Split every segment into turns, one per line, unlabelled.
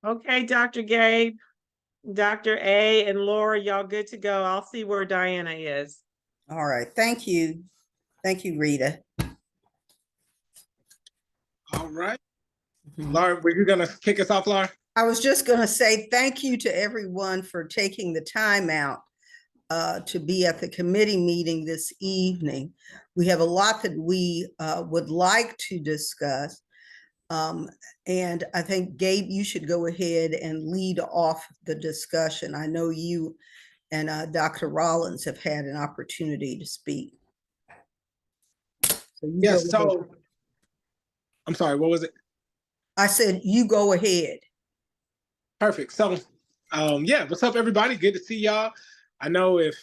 Okay, Dr. Gabe, Dr. A, and Laura, y'all good to go. I'll see where Diana is.
All right. Thank you. Thank you, Rita.
All right. Laura, were you going to kick us off, Laura?
I was just going to say thank you to everyone for taking the time out to be at the committee meeting this evening. We have a lot that we would like to discuss. And I think, Gabe, you should go ahead and lead off the discussion. I know you and Dr. Rollins have had an opportunity to speak. So
yes, so I'm sorry, what was it?
I said, you go ahead.
Perfect. So, yeah, what's up, everybody? Good to see y'all. I know if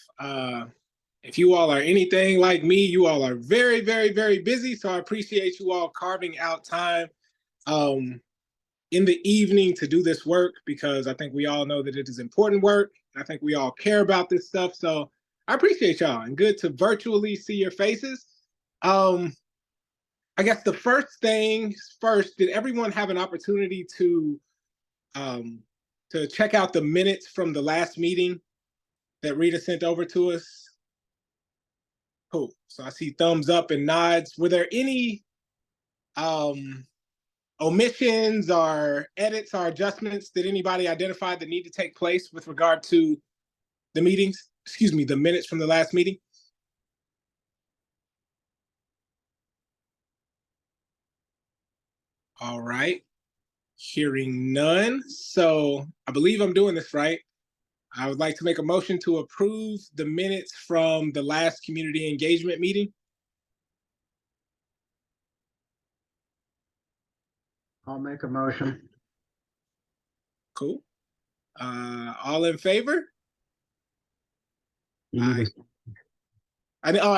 you all are anything like me, you all are very, very, very busy. So I appreciate you all carving out time in the evening to do this work, because I think we all know that it is important work. I think we all care about this stuff. So I appreciate y'all, and good to virtually see your faces. I guess the first things first, did everyone have an opportunity to check out the minutes from the last meeting that Rita sent over to us? Cool. So I see thumbs up and nods. Were there any omissions or edits or adjustments that anybody identified that need to take place with regard to the meetings? Excuse me, the minutes from the last meeting? All right. Hearing none. So I believe I'm doing this right. I would like to make a motion to approve the minutes from the last community engagement meeting.
I'll make a motion.
Cool. All in favor? I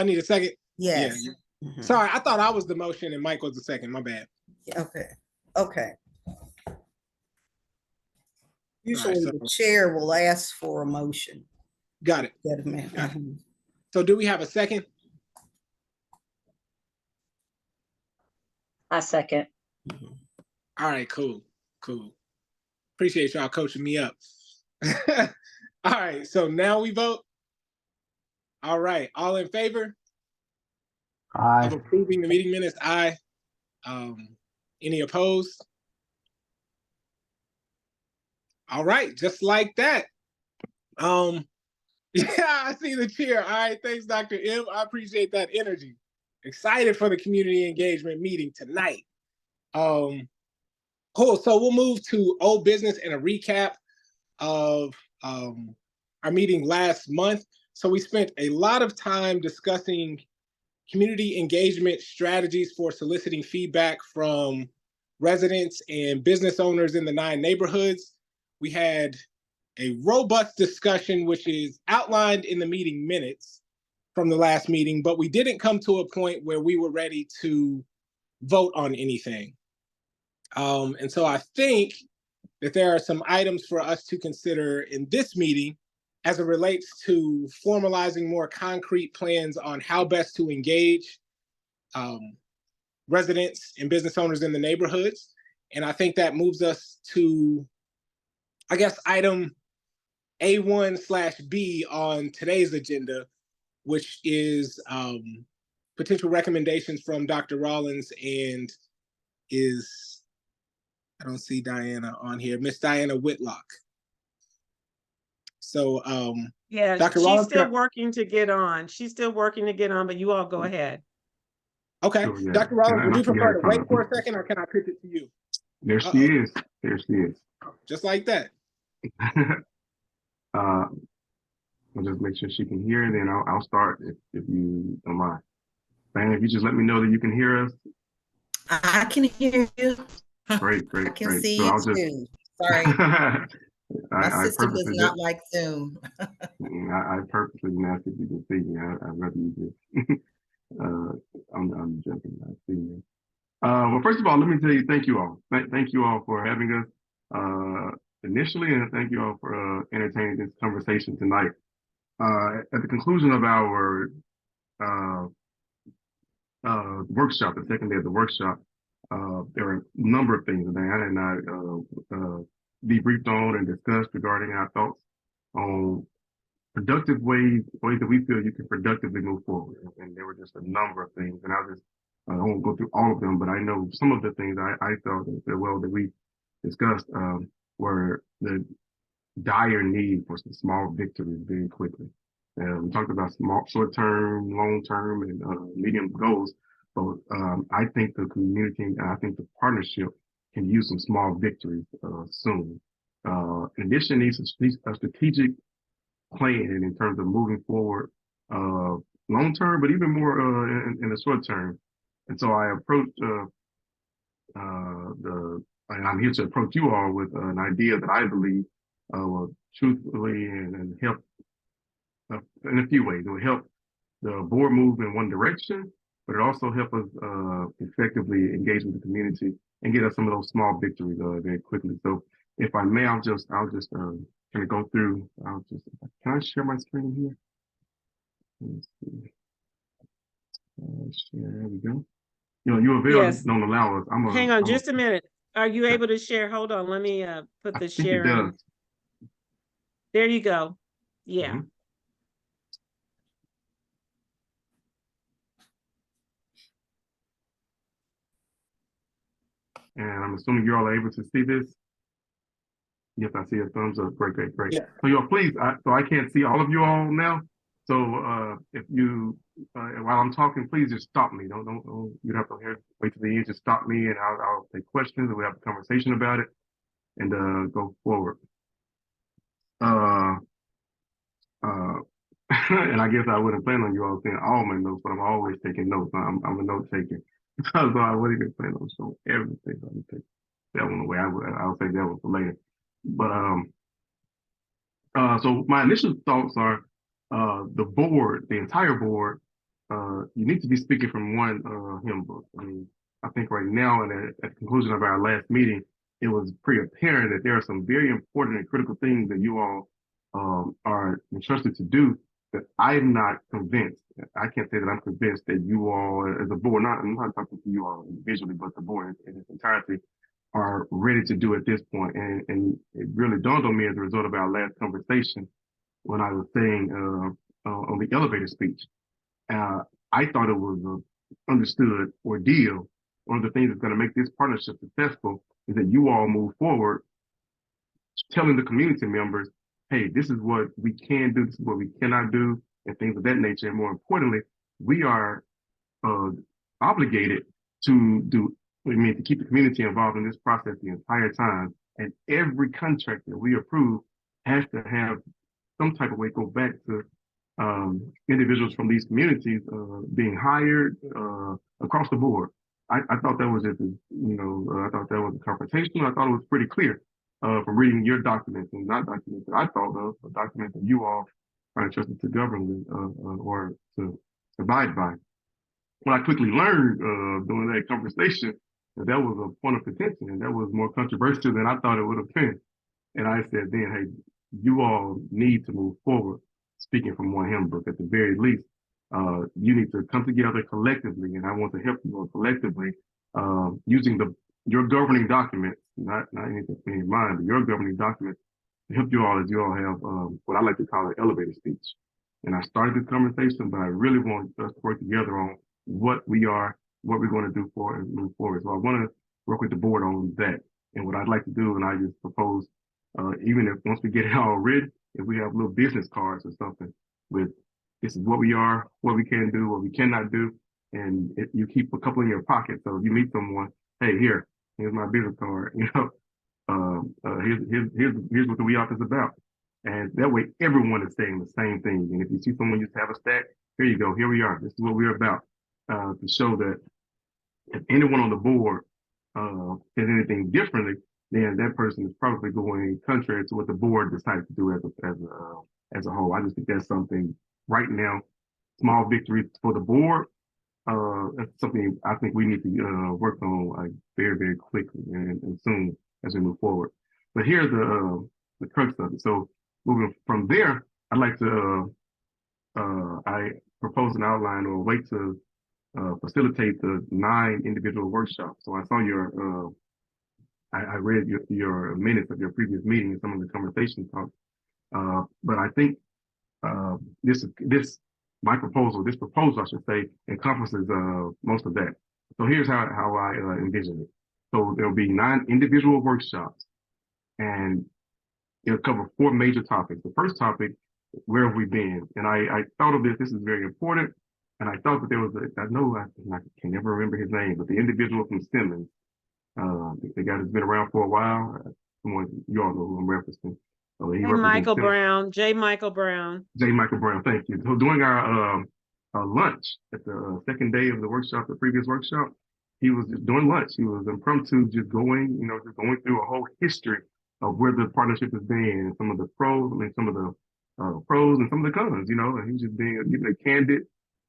need a second.
Yes.
Yeah. Sorry, I thought I was the motion and Mike was the second. My bad.
Okay. Okay. Usually
so
the chair will ask for a motion.
Got it. So do we have a second?
I second.
All right, cool. Appreciate y'all coaching me up. All right, so now we vote. All right, all in favor?
Aye.
Of approving the meeting minutes? Aye. Any opposed? All right, just like that. Yeah, I see the cheer. All right, thanks, Dr. M. I appreciate that energy. Excited for the community engagement meeting tonight. Cool, so we'll move to old business and a recap of our meeting last month. So we spent a lot of time discussing community engagement strategies for soliciting feedback from residents and business owners in the 9 neighborhoods. We had a robust discussion, which is outlined in the meeting minutes from the last meeting, but we didn't come to a point where we were ready to vote on anything. And so I think that there are some items for us to consider in this meeting as it relates to formalizing more concrete plans on how best to engage residents and business owners in the neighborhoods. And I think that moves us to, I guess, item A1/B on today's agenda, which is potential recommendations from Dr. Rollins and is, I don't see Diana on here, Miss Diana Whitlock. So
yeah,
Dr.
she's
Rollins,
still working to get on. She's still working to get on, but you all go ahead.
Okay,
So, yeah.
Dr. Rollins, would you prefer to wait for a
second?
second, or can I pitch it to you?
There she is. There she is.
Just like that.
I'll just make sure she can hear, and then I'll start if you don't mind. Diana, if you just let me know that you can hear us.
I can hear you.
Great.
I can see
so
you
I'll just...
too. Sorry. My system is not like Zoom.
I purposely didn't ask if you can see me. I'd rather you just... I'm joking. I see you. Well, first of all, let me tell you, thank you all. Thank you all for having us initially, and thank you all for entertaining this conversation tonight. At the conclusion of our workshop, the second day of the workshop, there are a number of things that Diana and I debriefed on and discussed regarding our thoughts on productive ways that we feel you can productively move forward. And there were just a number of things, and I won't go through all of them, but I know some of the things I felt that we discussed were the dire need for some small victories very quickly. We talked about short-term, long-term, and medium goals. But I think the community and I think the partnership can use some small victories soon. In addition, needs a strategic plan in terms of moving forward long-term, but even more in the short term. And so I approached and I'm here to approach you all with an idea that I believe will truthfully and help in a few ways. It will help the board move in one direction, but it also help us effectively engage with the community and get us some of those small victories very quickly. So if I may, I'll just kind of go through. Can I share my screen here? Let's see. Share, there we go. You avail
Yes.
don't allow us.
Hang on just a minute. Are you able to share? Hold on, let me put
I
the
think it
share in.
does.
There you go. Yeah.
Mhm. And I'm assuming you all are able to see this. Yes, I see a thumbs up. Great, great, great.
Yeah.
So y'all, please, so I can't see all of you all now. So if you, while I'm talking, please just stop me. Don't you don't have to wait till the end. Just stop me, and I'll take questions, and we have a conversation about it, and go forward. And I guess I wouldn't plan on you all seeing all my notes, but I'm always taking notes. I'm a note taker, so I wouldn't even plan on showing everything. So I'm gonna take that one away. I'll take that one for later. But so my initial thoughts are the board, the entire board. You need to be speaking from one hymn book. I mean, I think right now, and at the conclusion of our last meeting, it was pretty apparent that there are some very important and critical things that you all are entrusted to do that I'm not convinced. I can't say that I'm convinced that you all, as a board, I'm not talking to you all individually, but the board in its entirety are ready to do at this point. And it really dawned on me as a result of our last conversation when I was saying on the elevator speech. I thought it was an understood ordeal. One of the things that's going to make this partnership successful is that you all move forward telling the community members, hey, this is what we can do, this is what we cannot do, and things of that nature. And more importantly, we are obligated to keep the community involved in this process the entire time. And every contract that we approve has to have some type of way go back to individuals from these communities being hired across the board. I thought that was just, I thought that was confrontational. I thought it was pretty clear from reading your documents, and not documents that I thought of, but documents that you all are entrusted to govern with or to abide by. What I quickly learned during that conversation, that was a point of contention, and that was more controversial than I thought it would have been. And I said then, hey, you all need to move forward, speaking from one hymn book at the very least. You need to come together collectively, and I want to help you all collectively using your governing documents, not anything in mind, but your governing documents to help you all as you all have what I like to call an elevator speech. And I started this conversation, but I really want us to work together on what we're going to do for and move forward. So I want to work with the board on that. And what I'd like to do, and I just propose, even if once we get it all written, if we have little business cards or something with this is what we are, what we can do, what we cannot do, and you keep a couple in your pocket. So if you meet someone, hey, here's my business card. Here's what the We Office is about. And that way, everyone is saying the same thing. And if you see someone used to have a stack, here you go. Here we are. This is what we're about. To show that if anyone on the board says anything differently, then that person is probably going contrary to what the board decided to do as a whole. I just think that's something right now, small victory for the board. That's something I think we need to work on very, very quickly and soon as we move forward. But here's the crux of it. So moving from there, I'd like to I propose an outline or a way to facilitate the 9 individual workshops. So I saw I read your minutes of your previous meeting and some of the conversation talks. But I think this proposal, I should say, encompasses most of that. So here's how I envision it. So there'll be 9 individual workshops, and it'll cover 4 major topics. The first topic, where have we been? And I thought of this. This is very important. And I thought that there was I can never remember his name, but the individual from Simmons, the guy that's been around for a while. You all know who I'm referencing. So he
Hey,
represents
Michael
Simmons.
Brown, J. Michael Brown.
J. Michael Brown, thank you. So during our lunch at the second day of the workshop, the previous workshop, he was just doing lunch. He was impromptu, just going through a whole history of where the partnership has been, and some of the pros, some of the pros and some of the cons, and he was just giving a candid,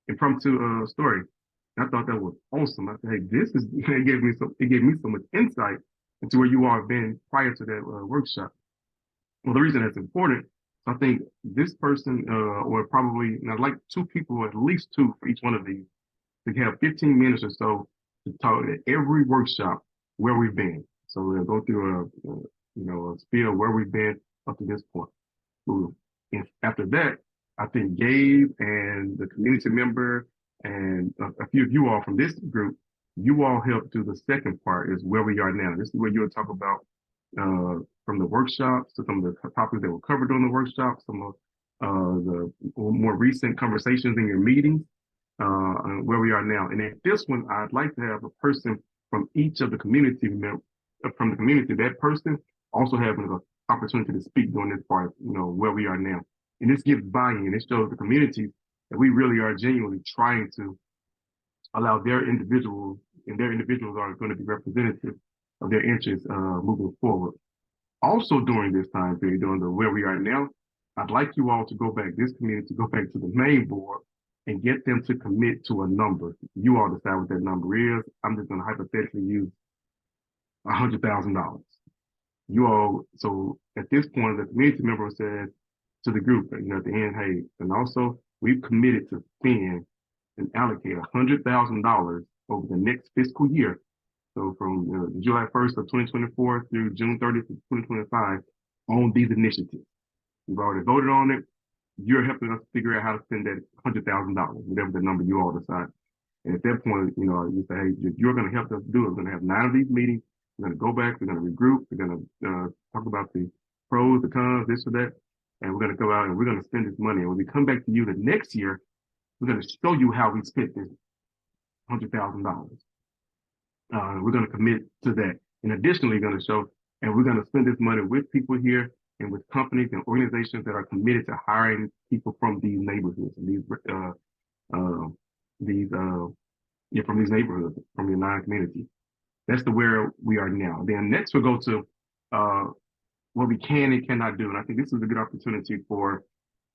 impromptu story. And I thought that was awesome. I said, hey, it gave me so much insight into where you all have been prior to that workshop. Well, the reason that's important, I think this person, or probably, I'd like 2 people, at least 2 for each one of these, to have 15 minutes or so to talk at every workshop where we've been. So we'll go through a spiel where we've been up to this point. And after that, I think Gabe and the community member and a few of you all from this group, you all helped do the second part, is where we are now. This is where you'll talk about from the workshops to some of the topics that were covered during the workshop, some of the more recent conversations in your meetings, where we are now. And at this one, I'd like to have a person from each of the community that person also having an opportunity to speak during this part, where we are now. And this gives buy-in. It shows the community that we really are genuinely trying to allow their individuals, and their individuals are going to be representative of their interests moving forward. Also during this time period, during the where we are now, I'd like you all to go back to the main board and get them to commit to a number. You all decide what that number is. I'm just going to hypothetically use $100,000. You all, so at this point, the community member says to the group, at the end, hey, and also we've committed to spend and allocate $100,000 over the next fiscal year. So from July 1st of 2024 through June 30th of 2025 on these initiatives. We've already voted on it. You're helping us figure out how to spend that $100,000, whatever the number you all decide. And at that point, you say, hey, you're going to help us do it. We're going to have 9 of these meetings. We're going to go back. We're going to regroup. We're going to talk about the pros, the cons, this or that. And we're going to go out and we're going to spend this money. And when we come back to you the next year, we're going to show you how we spent this $100,000. We're going to commit to that. And additionally, going to show, and we're going to spend this money with people here and with companies and organizations that are committed to hiring people from these neighborhoods and from these neighborhoods, from your 9 communities. That's where we are now. Then next we'll go to what we can and cannot do. And I think this is a good opportunity for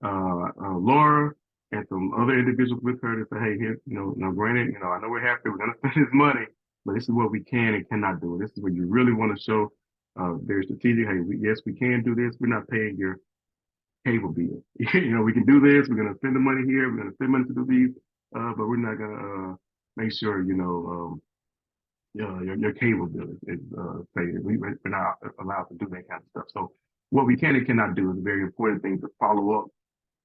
Laura and some other individuals with her to say, hey, here, now granted, I know we're happy, we're going to spend this money, but this is what we can and cannot do. This is where you really want to show very strategic. Hey, yes, we can do this. We're not paying your cable bill. We can do this. We're going to spend the money here. We're going to spend money to do these, but we're not going to make sure, your cable bill is paid. We're not allowed to do that kind of stuff. So what we can and cannot do is a very important thing to follow up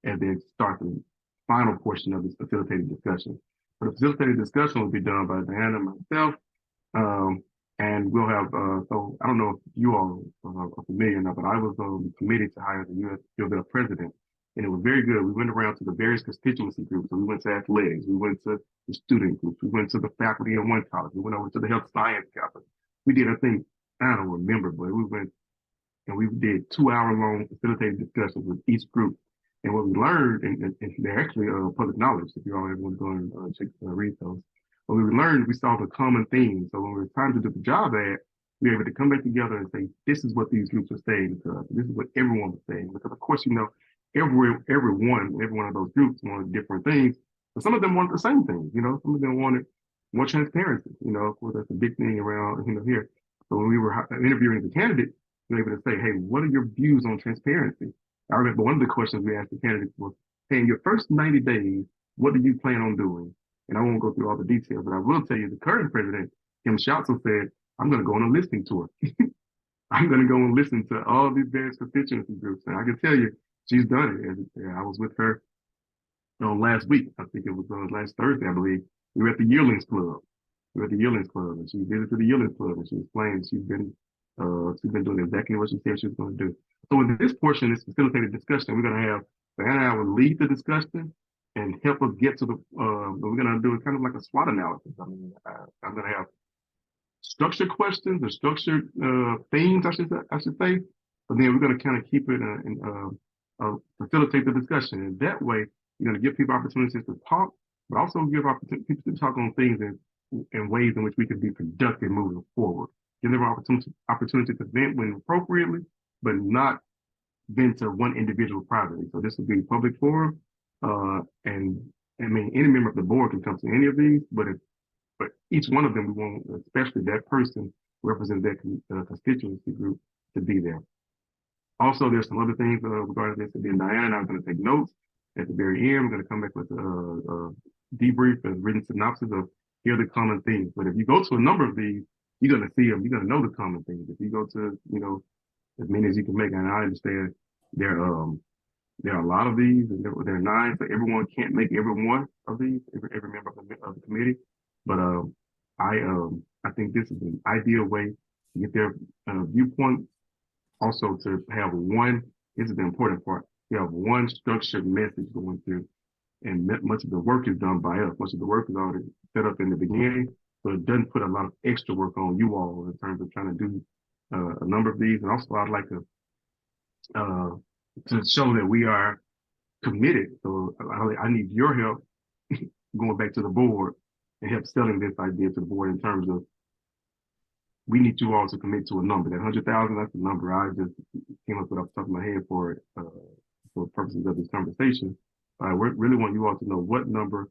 and then start the final portion of this facilitated discussion. But the facilitated discussion will be done by Diana and myself. And we'll have, so I don't know if you all are familiar enough, but I was committed to hire the U.S. U of L president. And it was very good. We went around to the various constituency groups. So we went to athletics. We went to the student groups. We went to the faculty in one college. We went over to the health science campus. We did, I think, I don't remember, but we went and we did 2-hour-long facilitated discussions with each group. And what we learned, and they're actually public knowledge, if you all ever want to go and read those. What we learned, we saw the common themes. So when it was time to do the job ad, we were able to come back together and say, this is what these groups are saying to us. This is what everyone was saying. Because of course, every one of those groups wanted different things, but some of them wanted the same thing. Some of them wanted more transparency. Of course, that's a big thing around here. So when we were interviewing the candidates, we were able to say, hey, what are your views on transparency? I remember one of the questions we asked the candidates was, hey, in your first 90 days, what do you plan on doing? And I won't go through all the details, but I will tell you the current president, Kim Schatzel, said, I'm going to go on a listening tour. I'm going to go and listen to all these various constituency groups. And I can tell you, she's done it. And I was with her last week. I think it was last Thursday, I believe. We were at the Yearlings Club. And she visited the Yearlings Club, and she explained she's been doing exactly what she said she was going to do. So in this portion, this facilitated discussion, we're going to have Diana will lead the discussion and help us get to the. We're going to do it kind of like a SWOT analysis. I mean, I'm going to have structured questions or structured themes, I should say. But then we're going to kind of keep it and facilitate the discussion. And that way, you're going to give people opportunities to talk, but also give people to talk on things in ways in which we can be productive moving forward. Give them opportunity to vent when appropriately, but not vent to one individual privately. So this will be a public forum, and I mean any member of the board can come to any of these, but each one of them we want, especially that person who represents that constituency group, to be there. Also, there's some other things regarding this. And Diana and I are going to take notes at the very end. We're going to come back with a debrief and written synopsis of here are the common themes. But if you go to a number of these, you're going to see them. You're going to know the common things. If you go to, as many as you can make, and I understand there are a lot of these, and there are 9, so everyone can't make every one of these, every member of the committee. But I think this is an ideal way to get their viewpoint. Also, to have this is the important part. You have one structured message going through, and much of the work is done by us. Much of the work is already set up in the beginning, so it doesn't put a lot of extra work on you all in terms of trying to do a number of these. And also, I'd like to show that we are committed. So I need your help going back to the board and help selling this idea to the board in terms of we need you all to commit to a number. That 100,000, that's the number I just came up with off the top of my head for purposes of this conversation. I really want you all to know what number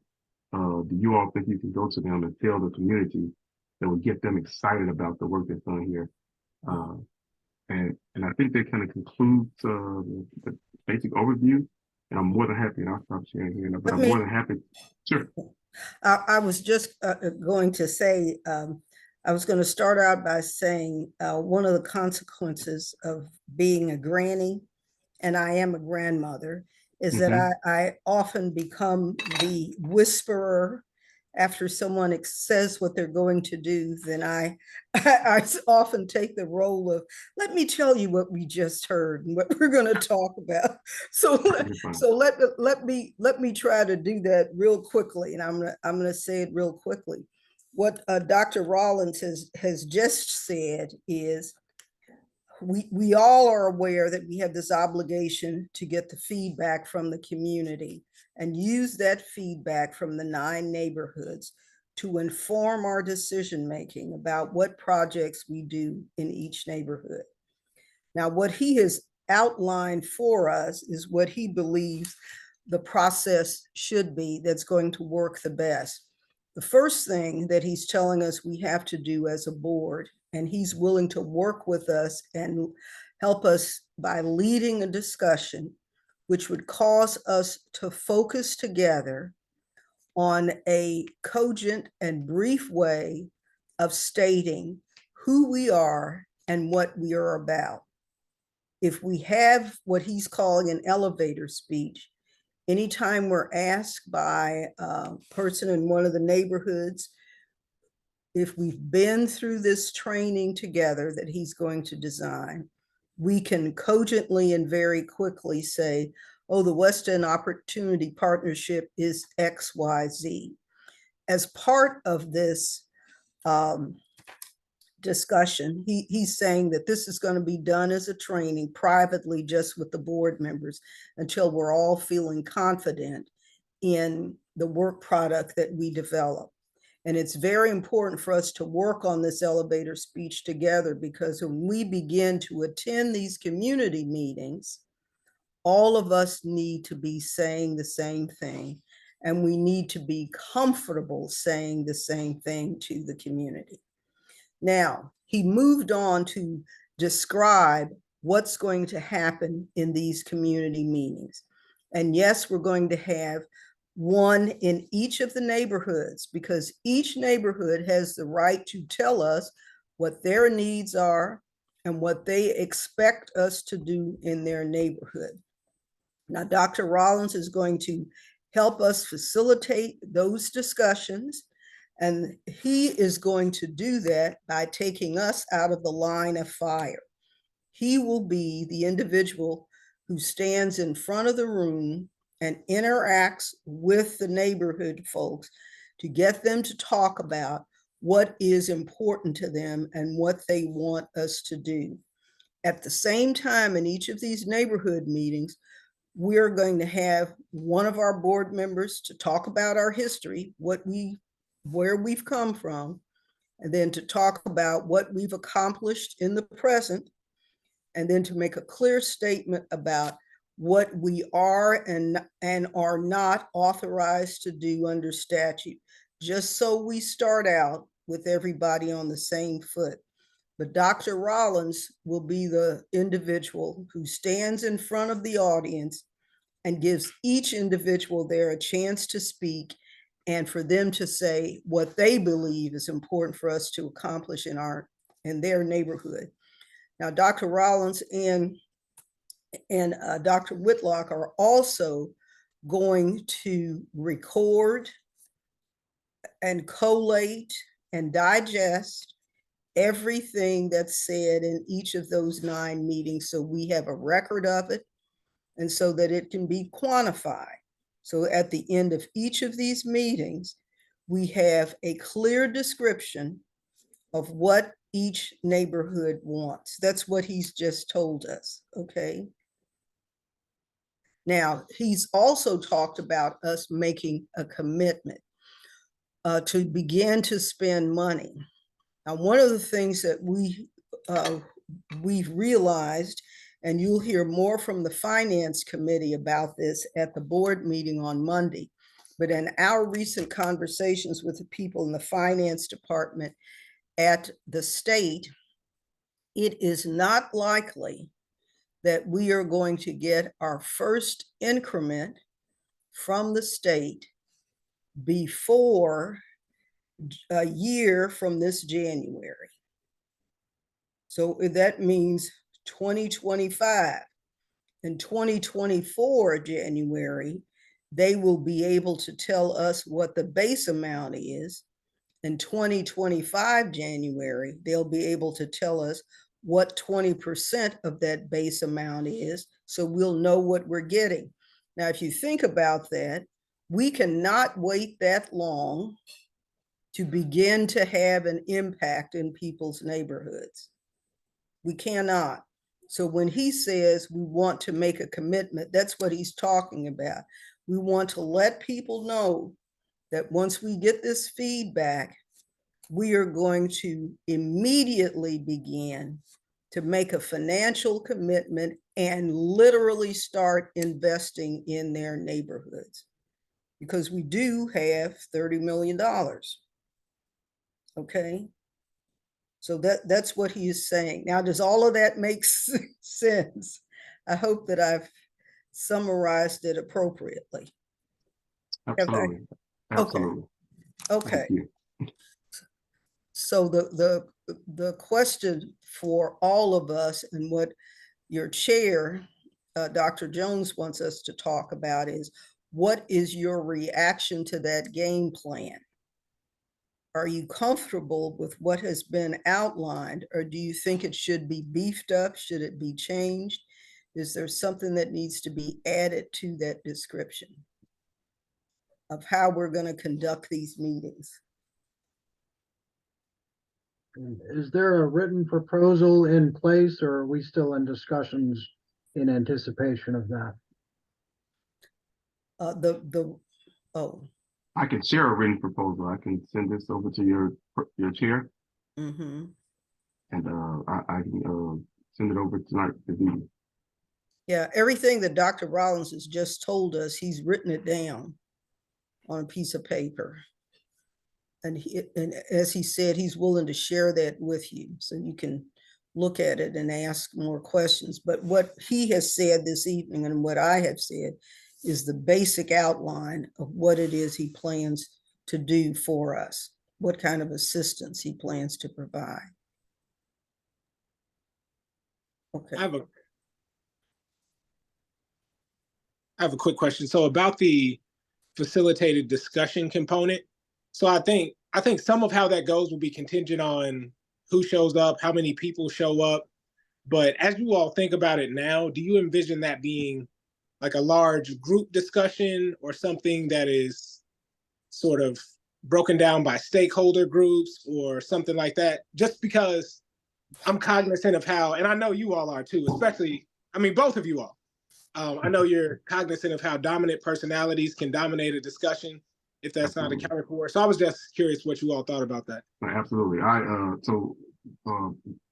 do you all think you can go to them and tell the community that will get them excited about the work that's done here. And I think that kind of concludes the basic overview. And I'm more than happy, and I'll stop sharing here, but I'm more than happy. Sure.
I was just going to say, I was going to start out by saying one of the consequences of being a granny, and I am a grandmother, is that I often become the whisperer. After someone says what they're going to do, then I often take the role of, let me tell you what we just heard and what we're going to talk about. So let me try to do that real quickly, and I'm gonna say it real quickly. What Dr. Rollins has just said is we all are aware that we have this obligation to get the feedback from the community and use that feedback from the 9 neighborhoods to inform our decision-making about what projects we do in each neighborhood. Now, what he has outlined for us is what he believes the process should be that's going to work the best. The first thing that he's telling us we have to do as a board, and he's willing to work with us and help us by leading a discussion, which would cause us to focus together on a cogent and brief way of stating who we are and what we are about. If we have what he's calling an elevator speech, anytime we're asked by a person in one of the neighborhoods, if we've been through this training together that he's going to design, we can cogently and very quickly say, oh, the West End Opportunity Partnership is XYZ. As part of this discussion, he's saying that this is going to be done as a training privately just with the board members until we're all feeling confident in the work product that we develop. And it's very important for us to work on this elevator speech together, because when we begin to attend these community meetings, all of us need to be saying the same thing, and we need to be comfortable saying the same thing to the community. Now, he moved on to describe what's going to happen in these community meetings. And yes, we're going to have one in each of the neighborhoods, because each neighborhood has the right to tell us what their needs are, and what they expect us to do in their neighborhood. Now, Dr. Rollins is going to help us facilitate those discussions, and he is going to do that by taking us out of the line of fire. He will be the individual who stands in front of the room and interacts with the neighborhood folks to get them to talk about what is important to them and what they want us to do. At the same time, in each of these neighborhood meetings, we're going to have one of our board members to talk about our history, where we've come from, and then to talk about what we've accomplished in the present, and then to make a clear statement about what we are and are not authorized to do under statute, just so we start out with everybody on the same foot. But Dr. Rollins will be the individual who stands in front of the audience and gives each individual there a chance to speak and for them to say what they believe is important for us to accomplish in their neighborhood. Now, Dr. Rollins and Dr. Whitlock are also going to record and collate and digest everything that's said in each of those 9 meetings, so we have a record of it and so that it can be quantified. So at the end of each of these meetings, we have a clear description of what each neighborhood wants. That's what he's just told us, okay? Now, he's also talked about us making a commitment to begin to spend money. Now, one of the things that we've realized, and you'll hear more from the Finance Committee about this at the board meeting on Monday, but in our recent conversations with the people in the Finance Department at the state, it is not likely that we are going to get our first increment from the state before a year from this January. So that means 2025. In 2024 January, they will be able to tell us what the base amount is. In 2025 January, they'll be able to tell us what 20% of that base amount is, so we'll know what we're getting. Now, if you think about that, we cannot wait that long to begin to have an impact in people's neighborhoods. We cannot. So when he says we want to make a commitment, that's what he's talking about. We want to let people know that once we get this feedback, we are going to immediately begin to make a financial commitment and literally start investing in their neighborhoods, because we do have $30 million. Okay. So that's what he is saying. Now, does all of that make sense? I hope that I've summarized it appropriately.
Absolutely. Absolutely.
Okay. So the question for all of us, and what your chair, Dr. Jones, wants us to talk about is, what is your reaction to that game plan? Are you comfortable with what has been outlined, or do you think it should be beefed up? Should it be changed? Is there something that needs to be added to that description of how we're going to conduct these meetings?
Is there a written proposal in place, or are we still in discussions in anticipation of that?
I can share a written proposal. I can send this over to your chair,
Mm-hmm.
and I can send it over tonight to you.
Yeah, everything that Dr. Rollins has just told us, he's written it down on a piece of paper. And as he said, he's willing to share that with you so you can look at it and ask more questions. But what he has said this evening and what I have said is the basic outline of what it is he plans to do for us, what kind of assistance he plans to provide. Okay.
I have a quick question. So about the facilitated discussion component. So I think some of how that goes will be contingent on who shows up, how many people show up. But as you all think about it now, do you envision that being like a large group discussion or something that is sort of broken down by stakeholder groups or something like that? Just because I'm cognizant of how, and I know you all are too, especially, I mean, both of you all. I know you're cognizant of how dominant personalities can dominate a discussion if that's not
Absolutely.
accounted for. So I was just curious what you all thought about that.
Absolutely.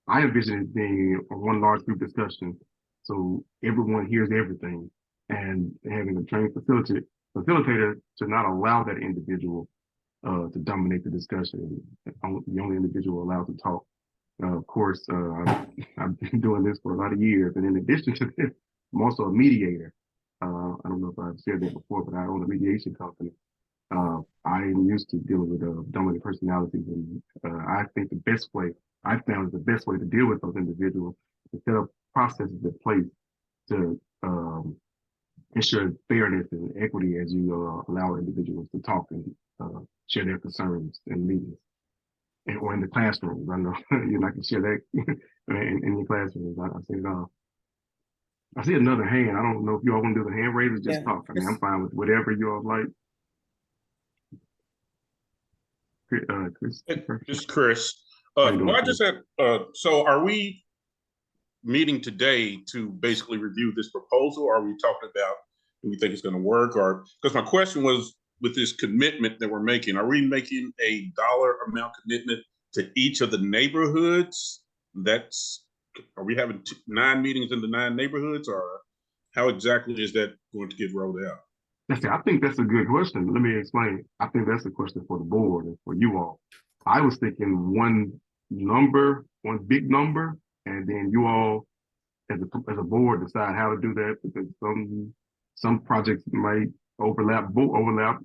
I envision it being a one large group discussion, so everyone hears everything, and having a trained facilitator to not allow that individual to dominate the discussion. The only individual allowed to talk. Of course, I've been doing this for a lot of years, and in addition to this, I'm also a mediator. I don't know if I've said that before, but I own a mediation company. I'm used to dealing with dominant personalities, and I think I found the best way to deal with those individuals is to set up processes in place to ensure fairness and equity as you allow individuals to talk and share their concerns in meetings or in the classrooms. I know you're not going to share that in your classrooms. I see it all. I see another hand. I don't know if you all want to do the hand raises, just
Yeah.
talk. I mean, I'm fine with whatever you all like. Chris.
It's Chris.
How you doing,
Well, I
Chris?
just had, so are we meeting today to basically review this proposal? Or are we talking about, do we think it's going to work? Or, because my question was, with this commitment that we're making, are we making a dollar amount commitment to each of the neighborhoods? Are we having 9 meetings in the 9 neighborhoods, or how exactly is that going to get rolled out?
I think that's a good question. Let me explain. I think that's a question for the board and for you all. I was thinking one big number, and then you all, as a board, decide how to do that, because some projects might overlap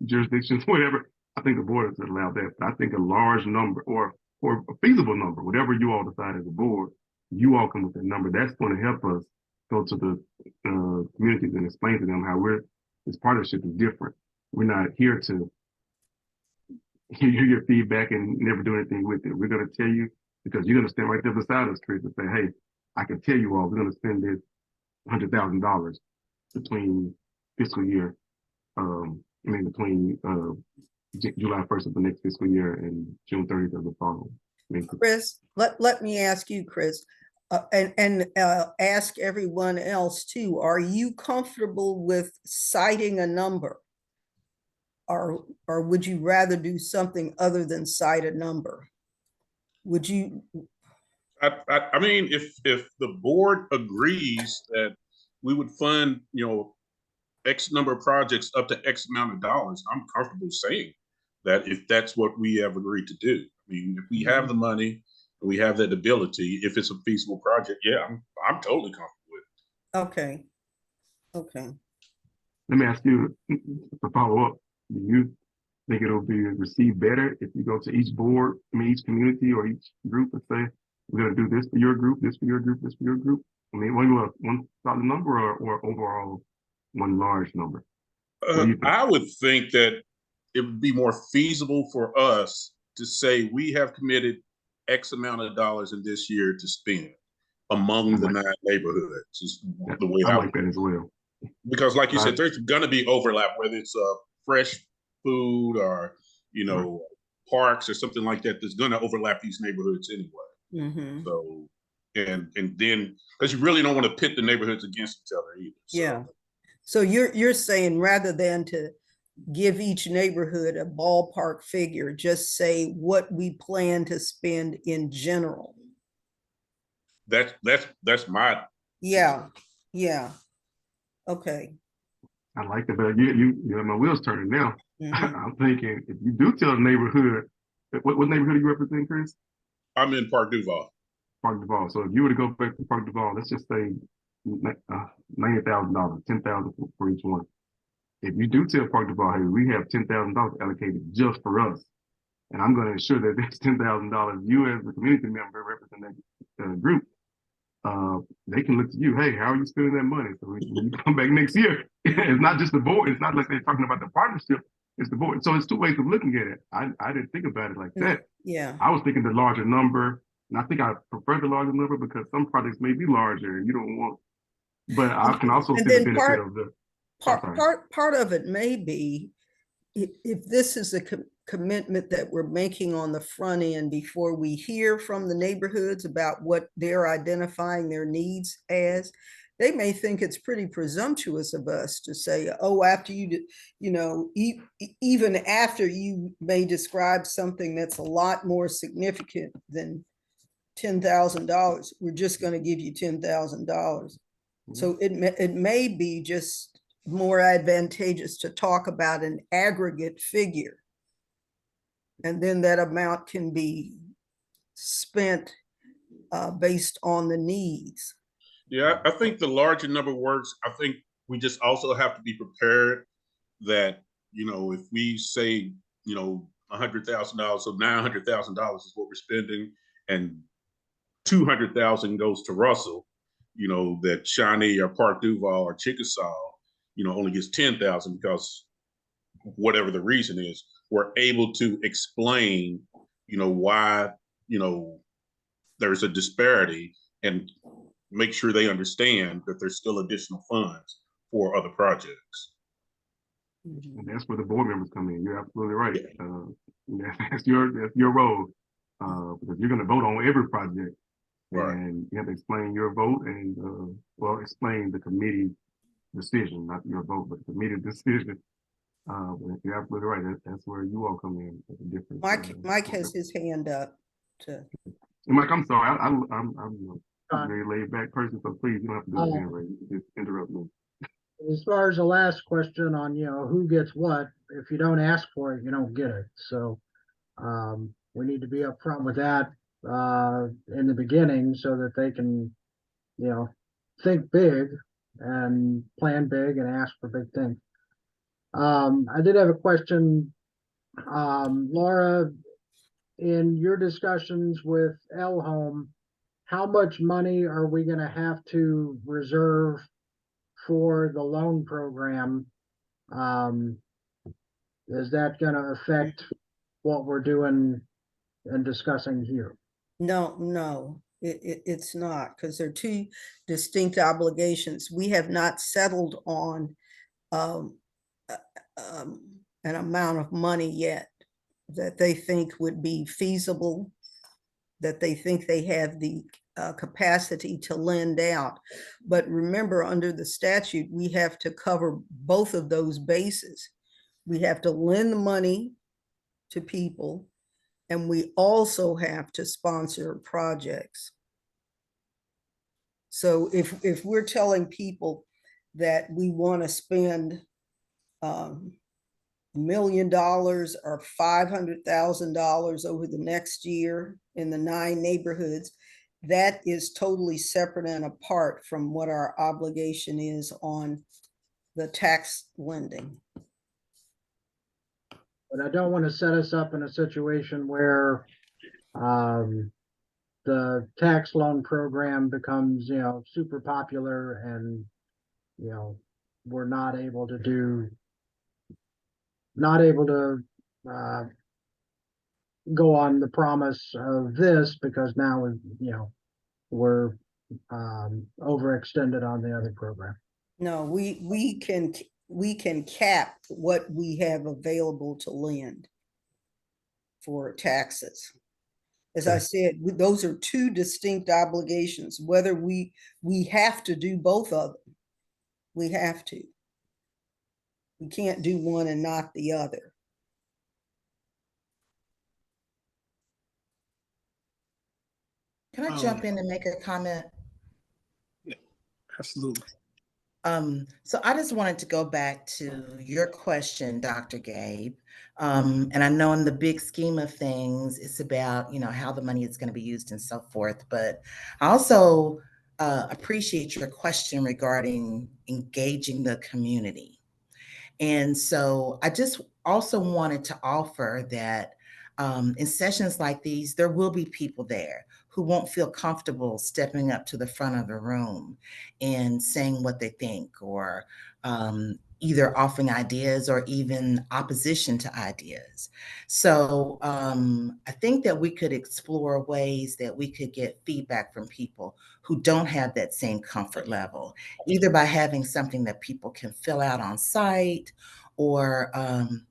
jurisdictions, whatever. I think the board has allowed that. But I think a large number or a feasible number, whatever you all decide as a board, you all come with a number that's going to help us go to the communities and explain to them how this partnership is different. We're not here to hear your feedback and never do anything with it. We're going to tell you, because you're going to stand right there beside us, Chris, and say, hey, I can tell you all, we're going to spend this $100,000 between fiscal year, between July 1st of the next fiscal year and June 30th of the following.
Chris, let me ask you, Chris, and ask everyone else too. Are you comfortable with citing a number? Or would you rather do something other than cite a number? Would you?
I mean, if the board agrees that we would fund, X number of projects up to X amount of dollars, I'm comfortable saying that if that's what we have agreed to do. I mean, if we have the money and we have that ability, if it's a feasible project, yeah, I'm totally comfortable with it.
Okay. Okay.
Let me ask you to follow up. Do you think it'll be received better if you go to each board, each community or each group and say, we're going to do this for your group, this for your group, this for your group? I mean, one solid number or overall one large number?
I would think that it would be more feasible for us to say we have committed X amount of dollars in this year to spend among the 9 neighborhoods. Is the way
I like that as well.
Because, like you said, there's going to be overlap, whether it's fresh food or parks or something like that. That's going to overlap these neighborhoods anyway.
Mm-hmm.
So, and then because you really don't want to pit the neighborhoods against each other either. So.
Yeah. So you're saying rather than to give each neighborhood a ballpark figure, just say what we plan to spend in general.
That's my.
Yeah. Okay.
I like that, but you have my wheels turning now. Mm-hmm. I'm thinking if you do tell the neighborhood, what neighborhood do you represent, Chris?
I'm in Park Duval.
Park Duval. So if you were to go back to Park Duval, let's just say $90,000, $10,000 for each one. If you do tell Park Duval, hey, we have $10,000 allocated just for us, and I'm going to ensure that there's $10,000 you as the community member represent that group, they can look to you, hey, how are you spending that money? So when you come back next year, it's not just the board. It's not like they're talking about the partnership. It's the board. So it's two ways of looking at it. I didn't think about it like that.
Yeah.
I was thinking the larger number, and I think I prefer the larger number because some projects may be larger and you don't want, but I can also
And
see the
then
benefit of the.
Part of it may be, if this is a commitment that we're making on the front end before we hear from the neighborhoods about what they're identifying their needs as, they may think it's pretty presumptuous of us to say, oh, after even after you may describe something that's a lot more significant than $10,000, we're just going to give you $10,000. So it may be just more advantageous to talk about an aggregate figure. And then that amount can be spent based on the needs.
Yeah, I think the larger number works. I think we just also have to be prepared that, if we say, $100,000, so $900,000 is what we're spending, and 200,000 goes to Russell, that Shawnee or Park Duval or Chickasaw, only gets 10,000 because whatever the reason is, we're able to explain, why, there's a disparity and make sure they understand that there's still additional funds for other projects.
And that's where the board members come in. You're absolutely right. That's your role, because you're going to vote on every project,
Right.
And you have to explain your vote and explain the committee decision, not your vote, but the committee decision. But you're absolutely right. That's where you all come in. At a different.
Mike has his hand up.
Mike, I'm sorry. I'm a very laid back person, so please, you don't have to do it again, right? Just interrupt me.
As far as the last question on, who gets what, if you don't ask for it, you don't get it. So we need to be upfront with that in the beginning so that they can, think big and plan big and ask for big things. I did have a question, Laura, in your discussions with L Home, how much money are we going to have to reserve for the loan program? Is that going to affect what we're doing and discussing here?
No, it's not, because they're two distinct obligations. We have not settled on an amount of money yet that they think would be feasible, that they think they have the capacity to lend out. But remember, under the statute, we have to cover both of those bases. We have to lend the money to people, and we also have to sponsor projects. So if we're telling people that we want to spend $1 million or $500,000 over the next year in the 9 neighborhoods, that is totally separate and apart from what our obligation is on the tax lending.
But I don't want to set us up in a situation where the tax loan program becomes, super popular and, we're not able to go on the promise of this because now we're overextended on the other program.
No, we can cap what we have available to lend for taxes. As I said, those are two distinct obligations. Whether we have to do both of them, we have to. We can't do one and not the other.
Can I jump in and make a comment?
Absolutely.
So I just wanted to go back to your question, Dr. Gabe. And I know in the big scheme of things, it's about, how the money is going to be used and so forth. But I also appreciate your question regarding engaging the community. And so I just also wanted to offer that in sessions like these, there will be people there who won't feel comfortable stepping up to the front of the room and saying what they think, or either offering ideas or even opposition to ideas. So I think that we could explore ways that we could get feedback from people who don't have that same comfort level, either by having something that people can fill out on site, or,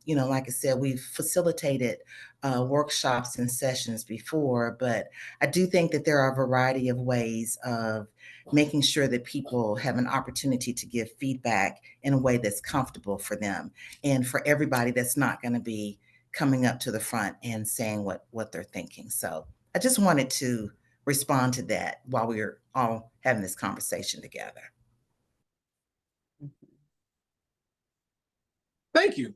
like I said, we've facilitated workshops and sessions before, but I do think that there are a variety of ways of making sure that people have an opportunity to give feedback in a way that's comfortable for them, and for everybody that's not going to be coming up to the front and saying what they're thinking. So I just wanted to respond to that while we were all having this conversation together.
Thank you.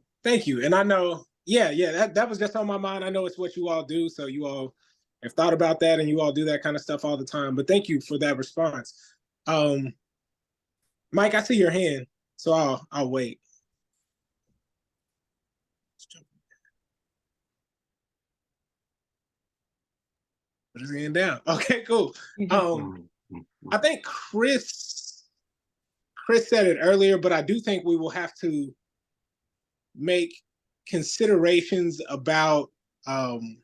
And I know, that was just on my mind. I know it's what you all do. So you all have thought about that, and you all do that kind of stuff all the time. But thank you for that response. Mike, I see your hand, so I'll wait. Put his hand down. Okay, cool. I think Chris said it earlier, but I do think we will have to make considerations about on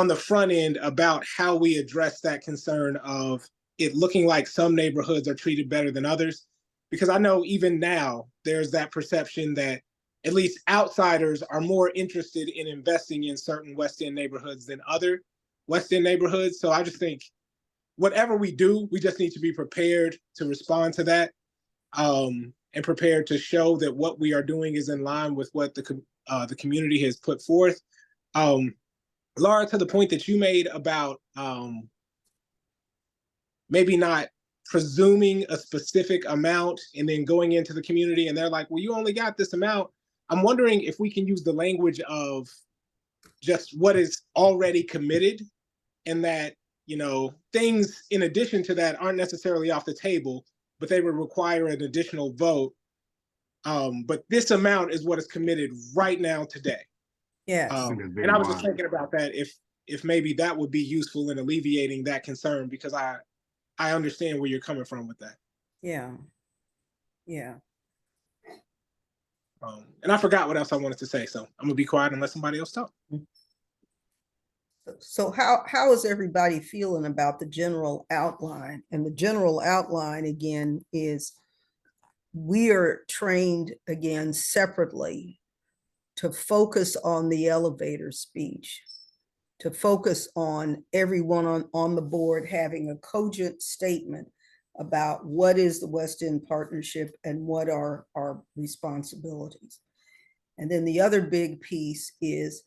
the front end about how we address that concern of it looking like some neighborhoods are treated better than others. Because I know even now there's that perception that at least outsiders are more interested in investing in certain West End neighborhoods than other West End neighborhoods. So I just think whatever we do, we just need to be prepared to respond to that, and prepared to show that what we are doing is in line with what the community has put forth. Laura, to the point that you made about maybe not presuming a specific amount and then going into the community and they're like, well, you only got this amount. I'm wondering if we can use the language of just what is already committed, and that, things in addition to that aren't necessarily off the table, but they would require an additional vote. But this amount is what is committed right now today.
Yes.
And I was just thinking about that, if maybe that would be useful in alleviating that concern, because I understand where you're coming from with that.
Yeah.
And I forgot what else I wanted to say, so I'm gonna be quiet and let somebody else talk.
So how is everybody feeling about the general outline? And the general outline, again, is we are trained again separately to focus on the elevator speech, to focus on everyone on the board having a cogent statement about what is the West End Partnership and what are our responsibilities. And then the other big piece is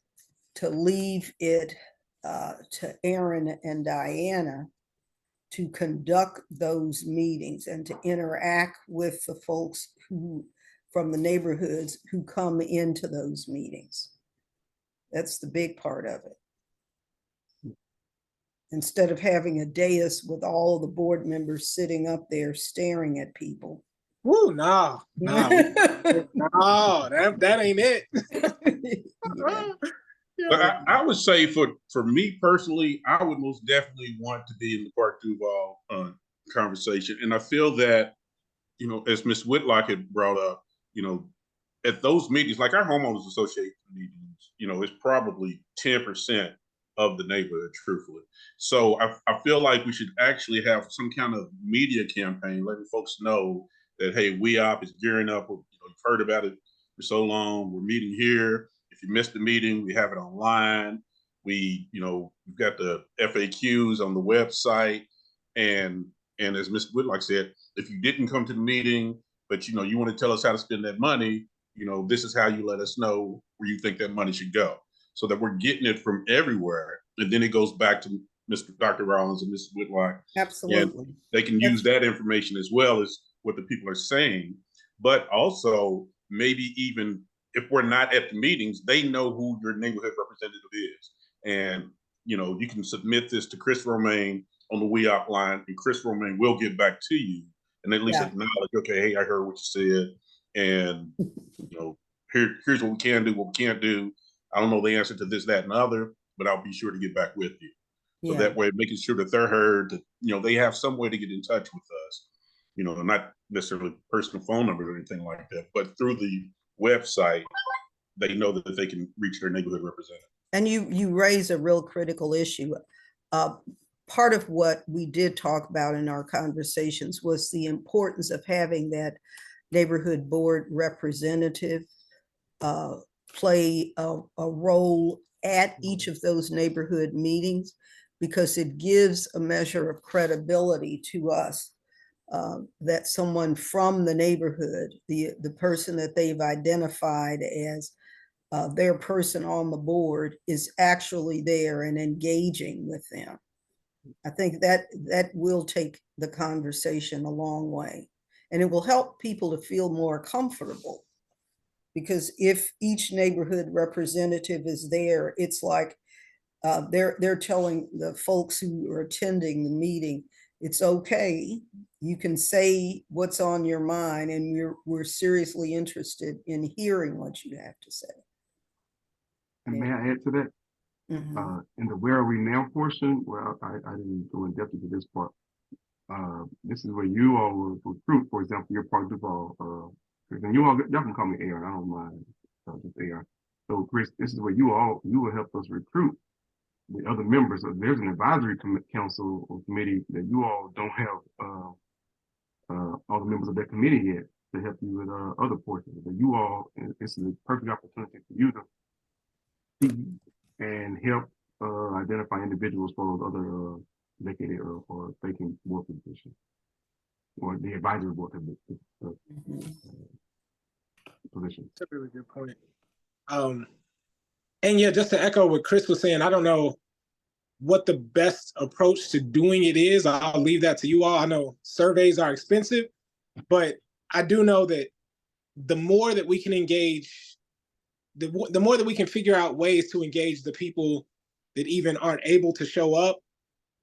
to leave it to Aaron and Diana to conduct those meetings and to interact with the folks who from the neighborhoods who come into those meetings. That's the big part of it. Instead of having a dais with all the board members sitting up there staring at people.
Woo, no, that ain't it.
But I would say for me personally, I would most definitely want to be in the Park Duval conversation. And I feel that, as Ms. Whitlock had brought up, at those meetings, like our homeowners association meetings, it's probably 10% of the neighborhood, truthfully. So I feel like we should actually have some kind of media campaign, letting folks know that, hey, WEOP is gearing up. You've heard about it for so long. We're meeting here. If you missed the meeting, we have it online. We've got the FAQs on the website. And as Ms. Whitlock said, if you didn't come to the meeting, but you want to tell us how to spend that money, this is how you let us know where you think that money should go, so that we're getting it from everywhere. And then it goes back to Dr. Rollins and Ms. Whitlock.
Absolutely.
And they can use that information as well as what the people are saying. But also, maybe even if we're not at the meetings, they know who your neighborhood representative is. And, you can submit this to Chris Romaine on the WEOP line, and Chris Romaine will get back to you and at least acknowledge, okay, hey, I heard what you said. And, here's what we can do, what we can't do. I don't know the answer to this, that, and other, but I'll be sure to get back with you. So that way, making sure that they're heard, that, they have some way to get in touch with us, not necessarily personal phone numbers or anything like that, but through the website, they know that they can reach their neighborhood representative.
And you raise a real critical issue. Part of what we did talk about in our conversations was the importance of having that neighborhood board representative play a role at each of those neighborhood meetings, because it gives a measure of credibility to us that someone from the neighborhood, the person that they've identified as their person on the board, is actually there and engaging with them. I think that will take the conversation a long way, and it will help people to feel more comfortable, because if each neighborhood representative is there, it's like they're telling the folks who are attending the meeting, it's okay, you can say what's on your mind, and we're seriously interested in hearing what you have to say.
And may I add to that? In the where are we now portion, well, I didn't go in depth into this part. This is where you all will recruit, for example, you're part of Duval. And you all can call me Aaron, I don't mind, just Aaron. So Chris, this is where you will help us recruit the other members. So there's an advisory council or committee that you all don't have all the members of that committee yet to help you with other portions. But you all, this is a perfect opportunity for you to see and help identify individuals for those other vacated or vacant board positions, or the advisory board position.
That's a really good point. And yeah, just to echo what Chris was saying, I don't know what the best approach to doing it is. I'll leave that to you all. I know surveys are expensive, but I do know that the more that we can engage, the more that we can figure out ways to engage the people that even aren't able to show up,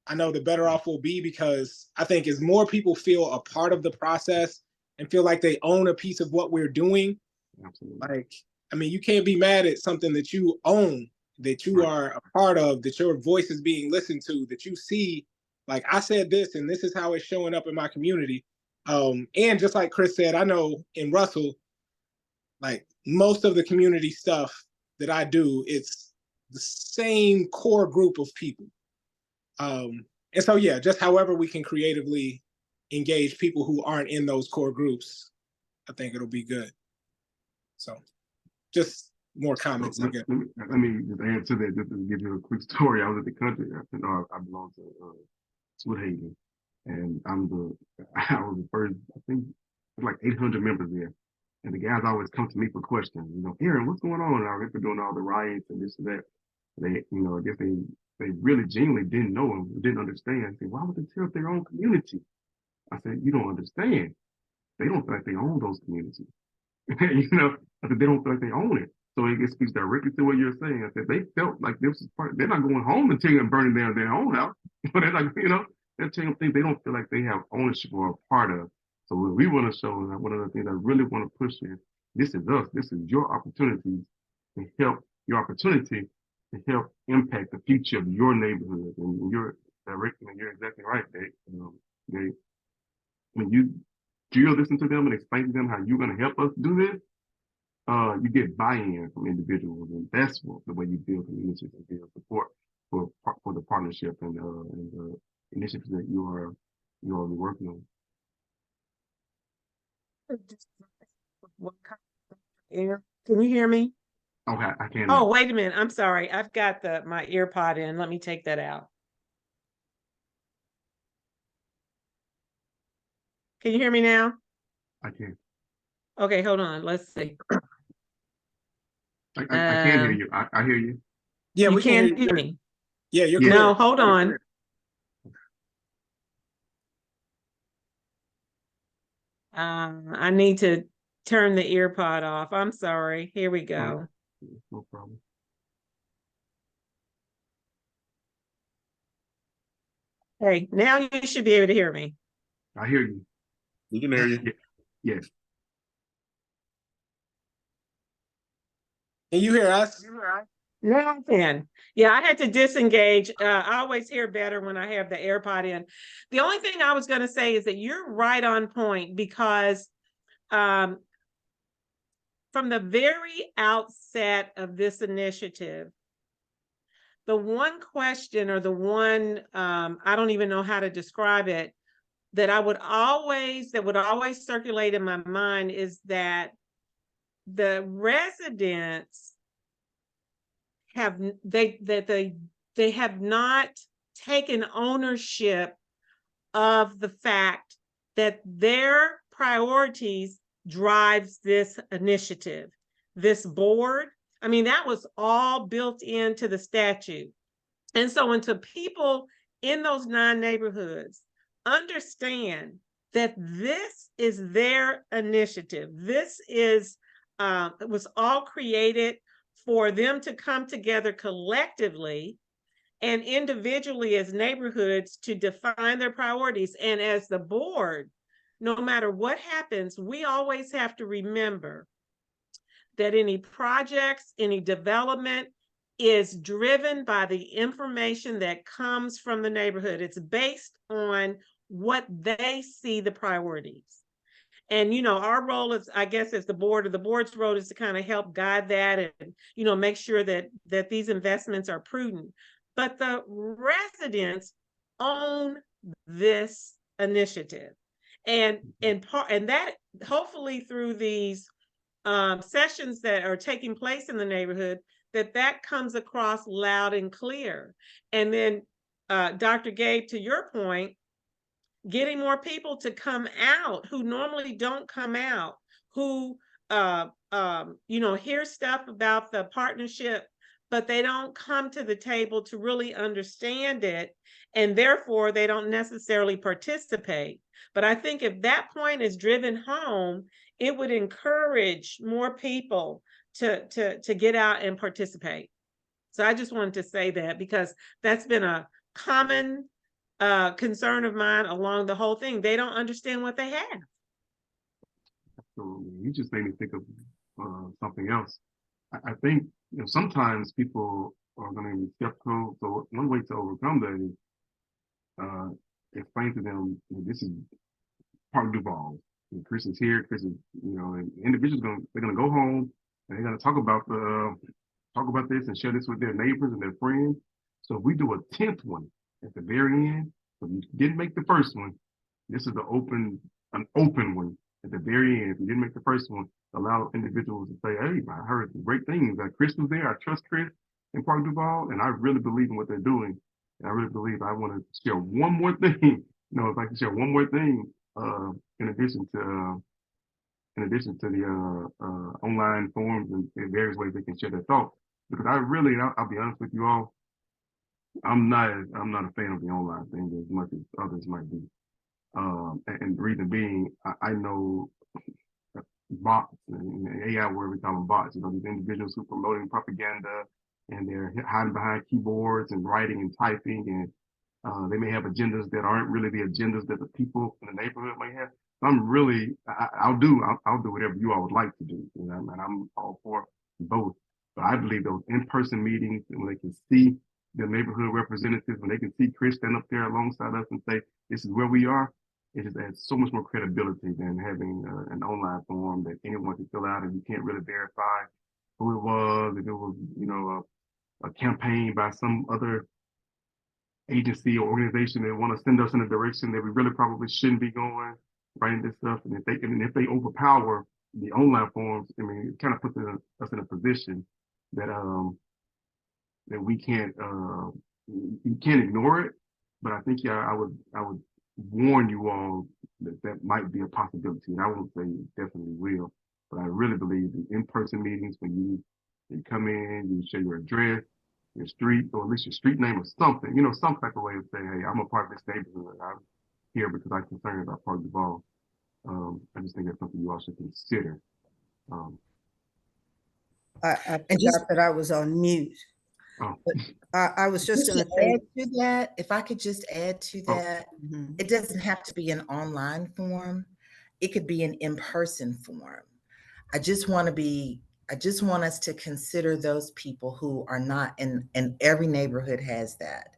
I know the better off we'll be, because I think as more people feel a part of the process and feel like they own a piece of what we're doing,
Absolutely.
You can't be mad at something that you own, that you are a part of, that your voice is being listened to, that you see, like, I said this and this is how it's showing up in my community. And just like Chris said, I know in Russell, like, most of the community stuff that I do, it's the same core group of people. And so, yeah, just however we can creatively engage people who aren't in those core groups, I think it'll be good. So just more comments.
Let me just add to that, just to give you a quick story. I was at the country. I belong to Woodhaven, and I was the first, I think, like 800 members there. And the guys always come to me for questions. Aaron, what's going on? I remember doing all the riots and this and that. They, I guess they really genuinely didn't know and didn't understand. I said, why would they tell their own community? I said, you don't understand. They don't feel like they own those communities. I said, they don't feel like they own it. So it speaks directly to what you're saying. I said, they felt like this was part, they're not going home and taking and burning down their own house. But they're like, they're telling things they don't feel like they have ownership or a part of. So what we want to show, and one of the things I really want to push is, this is us. This is your opportunity to help, your opportunity to help impact the future of your neighborhood. And you're exactly right, Dave. When you listen to them and explain to them how you're going to help us do this, you get buy-in from individuals, and that's the way you build communities and build support for the partnership and the initiatives that you are working on.
Can you hear me?
Okay, I can.
Oh, wait a minute. I'm sorry. I've got my ear pod in. Let me take that out. Can you hear me now?
I can.
Okay, hold on. Let's see.
I can hear you. I hear you.
Yeah,
you
we can
can't hear me.
Yeah, you're
Yeah.
clear.
No, hold on. I need to turn the ear pod off. I'm sorry. Here we go.
No problem.
Hey, now you should be able to hear me.
I hear you.
We can hear you.
Yes.
Can you hear us?
Now I can. Yeah, I had to disengage. I always hear better when I have the AirPod in. The only thing I was going to say is that you're right on point because from the very outset of this initiative, the one question or the one, I don't even know how to describe it, that would always circulate in my mind is that the residents they have not taken ownership of the fact that their priorities drives this initiative, this board. I mean, that was all built into the statute. And so until people in those 9 neighborhoods understand that this is their initiative, this is it was all created for them to come together collectively and individually as neighborhoods to define their priorities. And as the board, no matter what happens, we always have to remember that any projects, any development is driven by the information that comes from the neighborhood. It's based on what they see the priorities. And, you know, our role is, I guess, as the board, or the board's role is to kind of help guide that and, you know, make sure that these investments are prudent. But the residents own this initiative. And that hopefully through these sessions that are taking place in the neighborhood, that comes across loud and clear. And then Dr. Gabe, to your point, getting more people to come out who normally don't come out, who you know, hear stuff about the partnership, but they don't come to the table to really understand it, and therefore they don't necessarily participate. But I think if that point is driven home, it would encourage more people to get out and participate. So I just wanted to say that because that's been a common concern of mine along the whole thing. They don't understand what they have.
So you just made me think of something else. I think, you know, sometimes people are going to be skeptical. So one way to overcome that is explain to them, you know, this is Park Duval. Chris is here. Chris is, you know, and individuals they're gonna go home and they're gonna talk about this and share this with their neighbors and their friends. So if we do a 10th one at the very end, so you didn't make the first one, this is an open one at the very end. If you didn't make the first one, allow individuals to say, hey, I heard great things. Like Chris was there. I trust Chris in Park Duval, and I really believe in what they're doing. And I really believe I want to share one more thing. You know, if I can share one more thing, in addition to the online forums and various ways they can share their thoughts. Because I'll be honest with you all, I'm not a fan of the online thing as much as others might be. And the reason being, I know bots and AI, where we call them bots, you know, these individuals who are promoting propaganda and they're hiding behind keyboards and writing and typing, and they may have agendas that aren't really the agendas that the people in the neighborhood may have. I'll do whatever you all would like to do, you know, and I'm all for both. But I believe those in-person meetings, when they can see the neighborhood representatives, when they can see Chris stand up there alongside us and say, this is where we are, it just adds so much more credibility than having an online form that anyone can fill out and you can't really verify who it was, if it was, you know, a campaign by some other agency or organization that want to send us in a direction that we really probably shouldn't be going, writing this stuff. And if they overpower the online forms, I mean, it kind of puts us in a position that that we can't you can't ignore it. But I think I would warn you all that might be a possibility, and I won't say it definitely will, but I really believe the in-person meetings, when you come in, you share your address, your street, or at least your street name or something, you know, some type of way of saying, hey, I'm a part of this neighborhood. I'm here because I'm concerned about Park Duval. I just think that's something you all should consider.
I forgot that I was on mute.
Oh.
But I was just
Just
going
to
to say,
add to that, if I could just add to that,
Mhm.
it doesn't have to be an online form. It could be an in-person form. I just want to be I just want us to consider those people who are not, and every neighborhood has that.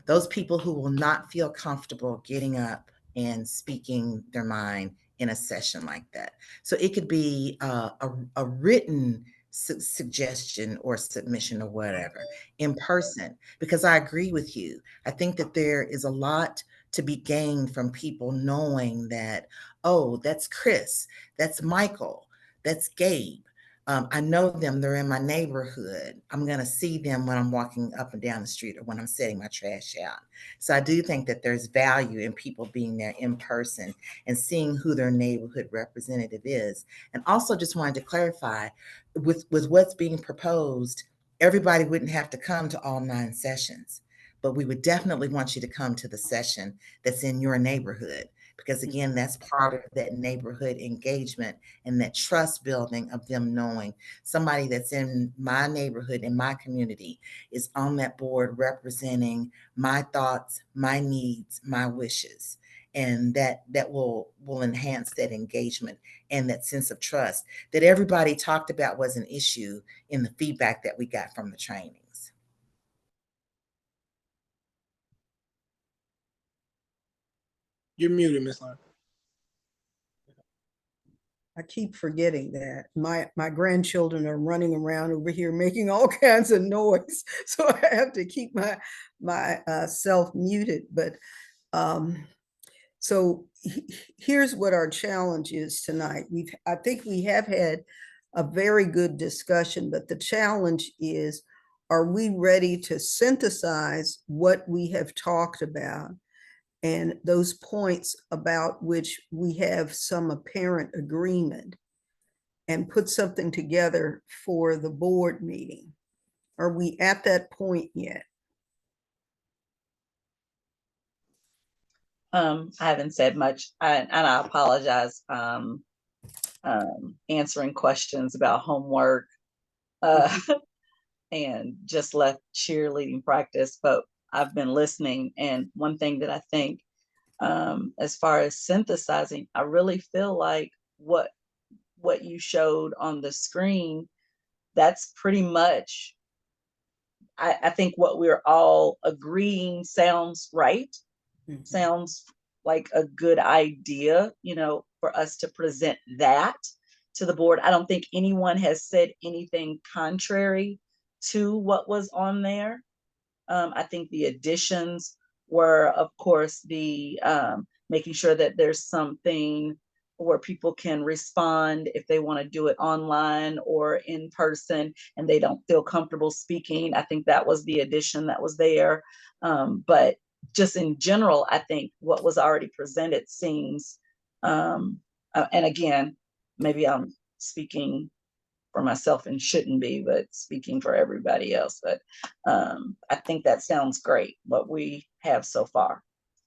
Those people who will not feel comfortable getting up and speaking their mind in a session like that. So it could be a written suggestion or submission or whatever in person, because I agree with you. I think that there is a lot to be gained from people knowing that, oh, that's Chris, that's Michael, that's Gabe. I know them, they're in my neighborhood. I'm going to see them when I'm walking up and down the street or when I'm setting my trash out. So I do think that there's value in people being there in person and seeing who their neighborhood representative is. And also just wanted to clarify with what's being proposed, everybody wouldn't have to come to all 9 sessions, but we would definitely want you to come to the session that's in your neighborhood, because again, that's part of that neighborhood engagement and that trust building of them knowing somebody that's in my neighborhood, in my community, is on that board representing my thoughts, my needs, my wishes. And that will enhance that engagement and that sense of trust that everybody talked about was an issue in the feedback that we got from the trainings.
You're muted, Ms. Lyon.
I keep forgetting that. My grandchildren are running around over here making all kinds of noise. So I have to keep my self muted. But so here's what our challenge is tonight. I think we have had a very good discussion, but the challenge is, are we ready to synthesize what we have talked about and those points about which we have some apparent agreement, and put something together for the board meeting? Are we at that point yet?
I haven't said much, and I apologize. Answering questions about homework, and just left cheerleading practice, but I've been listening. And one thing that I think, as far as synthesizing, I really feel like what you showed on the screen, that's pretty much, I think what we're all agreeing sounds right. Sounds like a good idea, for us to present that to the board. I don't think anyone has said anything contrary to what was on there. I think the additions were, of course, the making sure that there's something where people can respond if they want to do it online or in person and they don't feel comfortable speaking. I think that was the addition that was there. But just in general, I think what was already presented seems, and again, maybe I'm speaking for myself and shouldn't be, but speaking for everybody else. But I think that sounds great, what we have so far.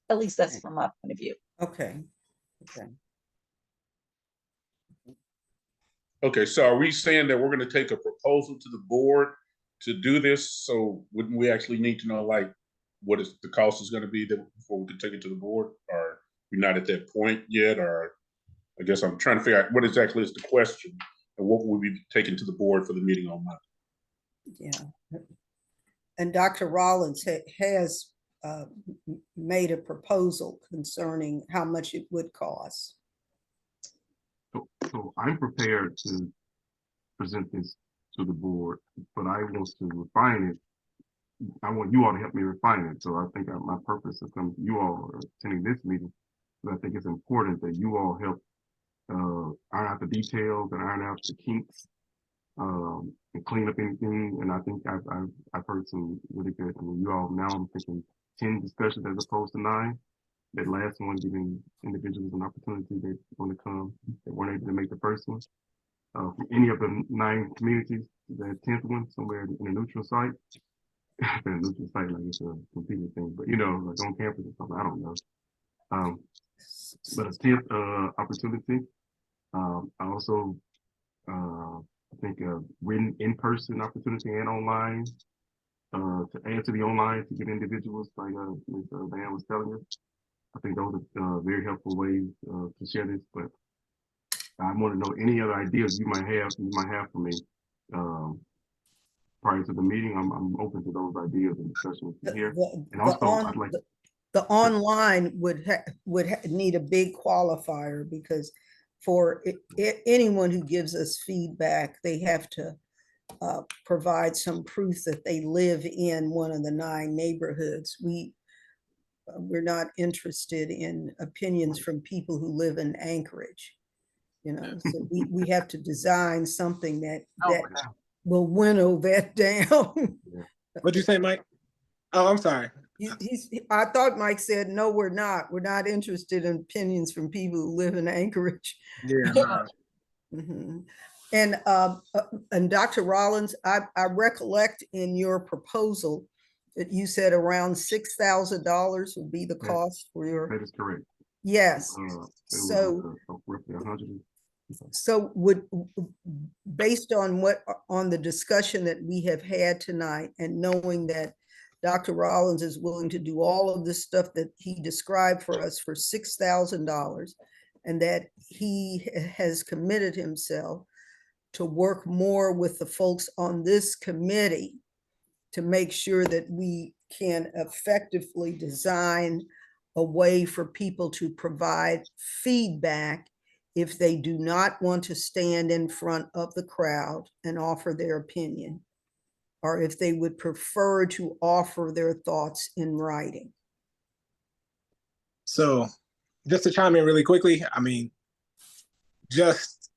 At least that's from my point of view.
Okay. Okay.
Okay, so are we saying that we're going to take a proposal to the board to do this? So wouldn't we actually need to know, like, what is the cost is going to be before we can take it to the board? Or we're not at that point yet? Or I guess I'm trying to figure out what exactly is the question and what will we be taking to the board for the meeting on Monday?
Yeah. And Dr. Rollins has made a proposal concerning how much it would cost.
So I'm prepared to present this to the board, but I want to refine it. I want you all to help me refine it. So I think my purpose of coming, you all are attending this meeting, but I think it's important that you all help iron out the details and iron out the kinks, and clean up anything. And I think I've heard some really good. I mean, you all, now I'm thinking 10 discussions as opposed to 9. That last one giving individuals an opportunity that want to come that weren't able to make the first one. From any of the 9 communities, the 10th one somewhere in a neutral site. A neutral site, like it's a competing thing, but like on campus or something, I don't know. But a 10th opportunity. I also think a written in-person opportunity and online to add to the online to get individuals like Ms. Van was telling us. I think those are very helpful ways to share this, but I want to know any other ideas you might have for me prior to the meeting. I'm open to those ideas and discussions here. And
The
also, I'd like
the online would need a big qualifier, because for anyone who gives us feedback, they have to provide some proof that they live in one of the 9 neighborhoods. We're not interested in opinions from people who live in Anchorage. You know, so we have to design something that will winnow that down.
What'd you say, Mike? Oh, I'm sorry.
I thought Mike said, no, we're not. We're not interested in opinions from people who live in Anchorage.
Yeah.
Mhm. And Dr. Rollins, I recollect in your proposal that you said around $6,000 would be the cost for your.
that is correct.
Yes.
So roughly 100.
So based on on the discussion that we have had tonight, and knowing that Dr. Rollins is willing to do all of this stuff that he described for us for $6,000, and that he has committed himself to work more with the folks on this committee to make sure that we can effectively design a way for people to provide feedback if they do not want to stand in front of the crowd and offer their opinion, or if they would prefer to offer their thoughts in writing.
So just to chime in really quickly, I mean, just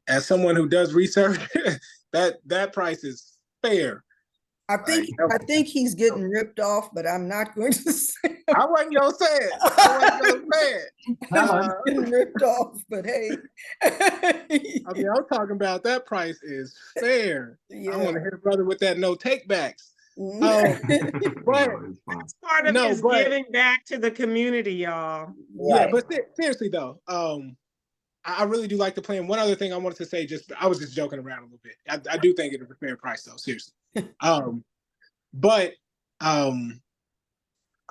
as someone who does research, that price is fair.
I think he's getting ripped off, but I'm not going to say.
I wasn't gonna say it. I wasn't gonna say it.
Getting ripped off, but hey.
I mean, I'm talking about that price is fair.
Yeah.
I want to hit a brother with that no takebacks.
Mhm.
But
That's part of his giving back to the community, y'all.
yeah, but seriously though, I really do like the plan. One other thing I wanted to say, I was just joking around a little bit. I do think it's a fair price though, seriously.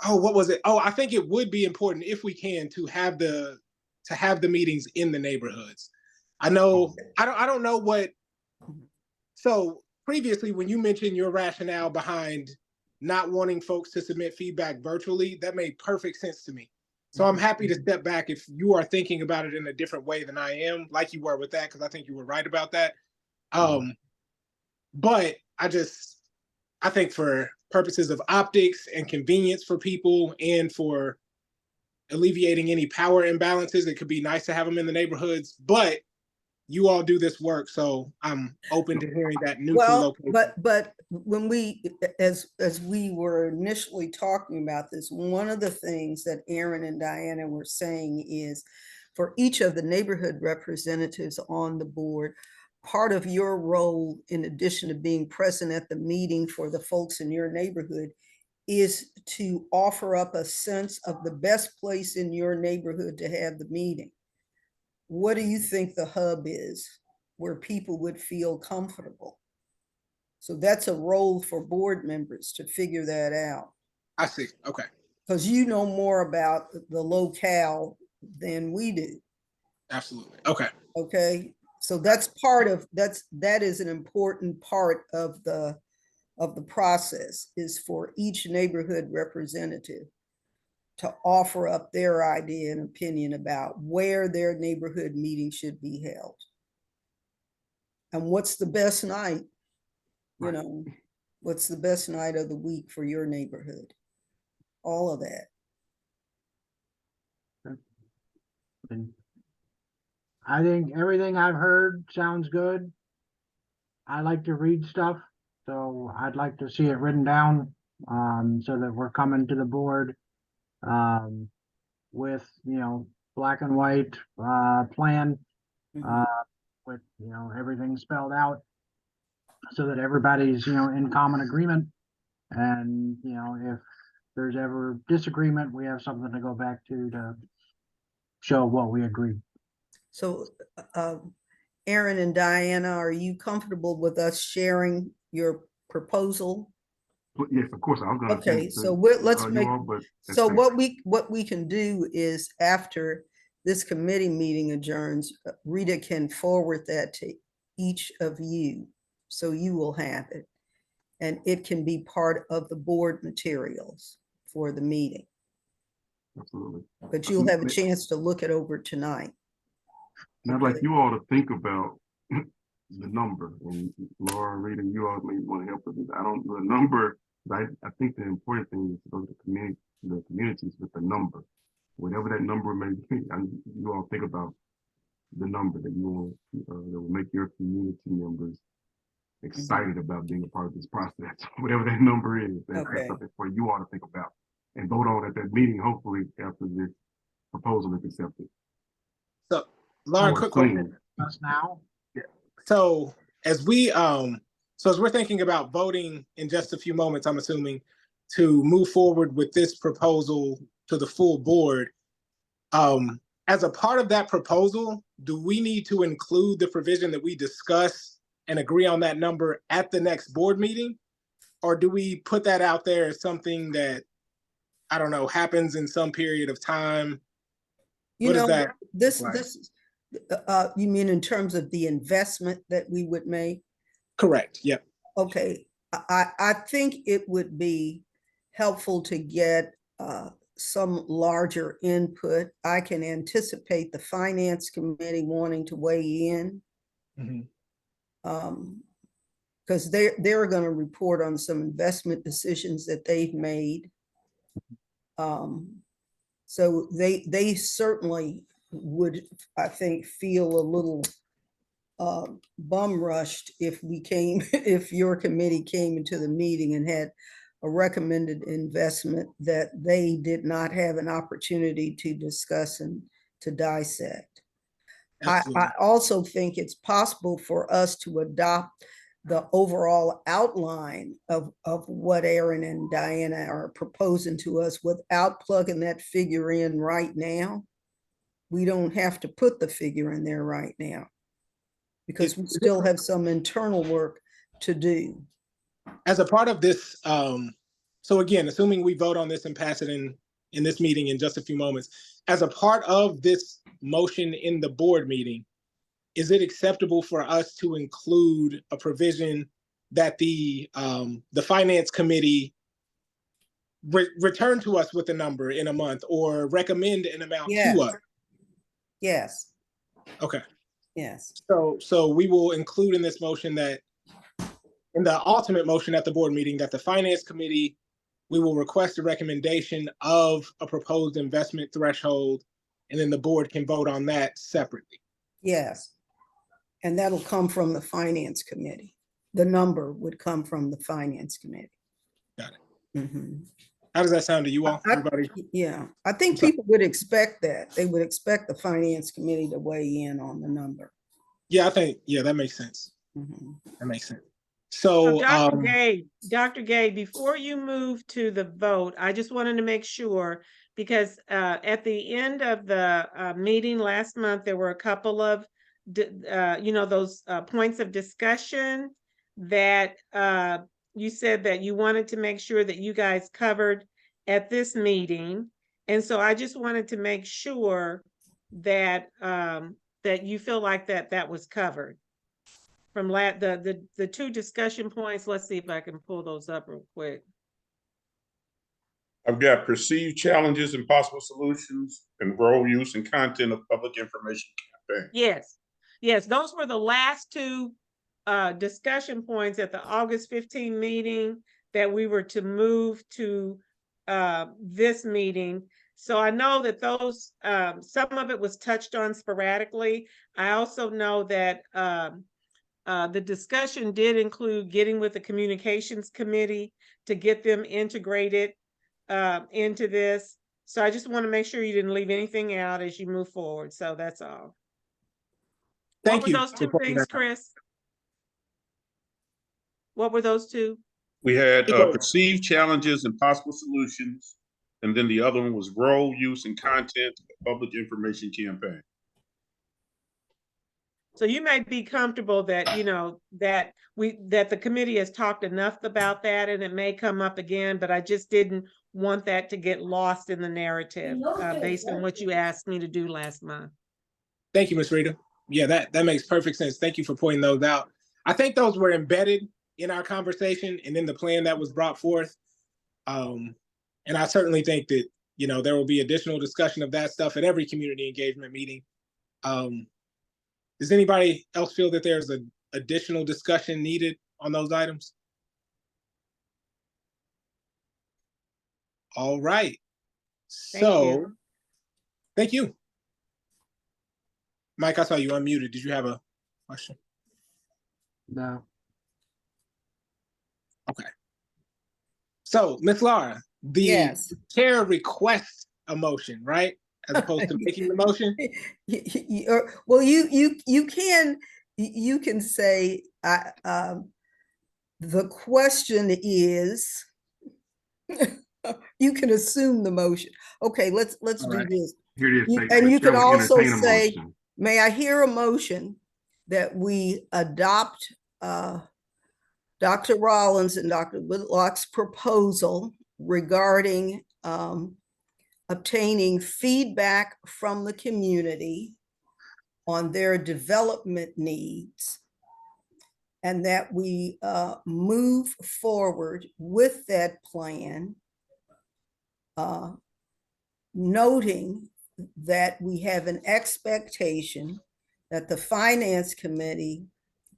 What was it? Oh, I think it would be important, if we can, to have the meetings in the neighborhoods. I know, I don't know what. So previously, when you mentioned your rationale behind not wanting folks to submit feedback virtually, that made perfect sense to me. So I'm happy to step back if you are thinking about it in a different way than I am, like you were with that, because I think you were right about that. But I think for purposes of optics and convenience for people, and for alleviating any power imbalances, it could be nice to have them in the neighborhoods. But you all do this work, so I'm open to hearing that neutral location.
But when as we were initially talking about this, one of the things that Aaron and Diana were saying is, for each of the neighborhood representatives on the board, part of your role, in addition to being present at the meeting for the folks in your neighborhood, is to offer up a sense of the best place in your neighborhood to have the meeting. What do you think the hub is where people would feel comfortable? So that's a role for board members to figure that out.
I see. Okay.
Because you know more about the locale than we do.
Absolutely. Okay.
Okay. So that's that is an important part of the process, is for each neighborhood representative to offer up their idea and opinion about where their neighborhood meeting should be held. And what's the best night, you know, what's the best night of the week for your neighborhood? All of that.
And I think everything I've heard sounds good. I like to read stuff, so I'd like to see it written down, so that we're coming to the board with, you know, black and white plan, with, you know, everything spelled out, so that everybody's, you know, in common agreement. And, you know, if there's ever disagreement, we have something to go back to show what we agreed.
So Aaron and Diana, are you comfortable with us sharing your proposal?
Yes, of course. I'm gonna.
Okay, so let's make. So what we can do is, after this committee meeting adjourns, Rita can forward that to each of you, so you will have it. And it can be part of the board materials for the meeting,
Absolutely.
but you'll have a chance to look it over tonight.
And I'd like you all to think about the number. And Laura, Rita, you all may want to help with this. The number, I think the important thing is to go to the communities with the number. Whatever that number may be, you all think about the number that you want, that will make your community members excited about being a part of this process. Whatever that number is, that's something for you all to think about and vote on at that meeting, hopefully after this proposal is accepted.
So, Lauren, quick question.
Us now?
So as we're thinking about voting in just a few moments, I'm assuming, to move forward with this proposal to the full board, as a part of that proposal, do we need to include the provision that we discuss and agree on that number at the next board meeting? Or do we put that out there as something that, I don't know, happens in some period of time?
You
What
know,
is that
this,
like?
you mean in terms of the investment that we would make?
Correct, yep.
Okay, I think it would be helpful to get some larger input. I can anticipate the finance committee wanting to weigh in. Because they're going to report on some investment decisions that they've made. So they certainly would, I think, feel a little bum rushed if if your committee came into the meeting and had a recommended investment that they did not have an opportunity to discuss and to dissect. I also think it's possible for us to adopt the overall outline of what Aaron and Diana are proposing to us without plugging that figure in right now. We don't have to put the figure in there right now because we still have some internal work to do.
As a part of this, so again, assuming we vote on this and pass it in this meeting in just a few moments, as a part of this motion in the board meeting, is it acceptable for us to include a provision that the finance committee return to us with a number in a month or recommend an amount to us?
Yes.
Okay.
Yes.
So we will include in this motion that, in the ultimate motion at the board meeting, that the finance committee, we will request a recommendation of a proposed investment threshold, and then the board can vote on that separately.
Yes. And that'll come from the finance committee. The number would come from the finance committee.
Got it.
Mm-hmm.
How does that sound to you all, everybody?
Yeah, I think people would expect that. They would expect the finance committee to weigh in on the number.
Yeah, I think, yeah, that makes sense.
Mm-hmm.
That makes sense. So,
Dr. Gay, before you move to the vote, I just wanted to make sure, because at the end of the meeting last month, there were a couple of, those points of discussion that you said that you wanted to make sure that you guys covered at this meeting. And so I just wanted to make sure that that you feel like that was covered. From the two discussion points, let's see if I can pull those up real quick.
I've got perceived challenges and possible solutions and role use and content of public information campaign.
Yes, those were the last two discussion points at the August 15 meeting that we were to move to this meeting. So I know that those, some of it was touched on sporadically. I also know that the discussion did include getting with the communications committee to get them integrated into this. So I just want to make sure you didn't leave anything out as you move forward. So that's all.
Thank you.
What were those two things, Chris? What were those two?
We had perceived challenges and possible solutions. And then the other one was role, use, and content of public information campaign.
So you may be comfortable that, that the committee has talked enough about that, and it may come up again, but I just didn't want that to get lost in the narrative based on what you asked me to do last month.
Thank you, Ms. Rita. Yeah, that makes perfect sense. Thank you for pointing those out. I think those were embedded in our conversation and in the plan that was brought forth. And I certainly think that, there will be additional discussion of that stuff at every community engagement meeting. Does anybody else feel that there's an additional discussion needed on those items? All right. So, thank you. Mike, I saw you unmuted. Did you have a question?
No.
Okay. So, Ms. Laura, the
Yes.
chair requests a motion, right? As opposed to making the motion?
Well, you can say, the question is, you can assume the motion. Okay, let's
All
do
right.
this.
Here it is.
You-
Take-
and you
Chair
can
will
also
entertain a
say,
motion.
may I hear a motion that we adopt Dr. Rollins and Dr. Whitlock's proposal regarding obtaining feedback from the community on their development needs, and that we move forward with that plan, noting that we have an expectation that the Finance Committee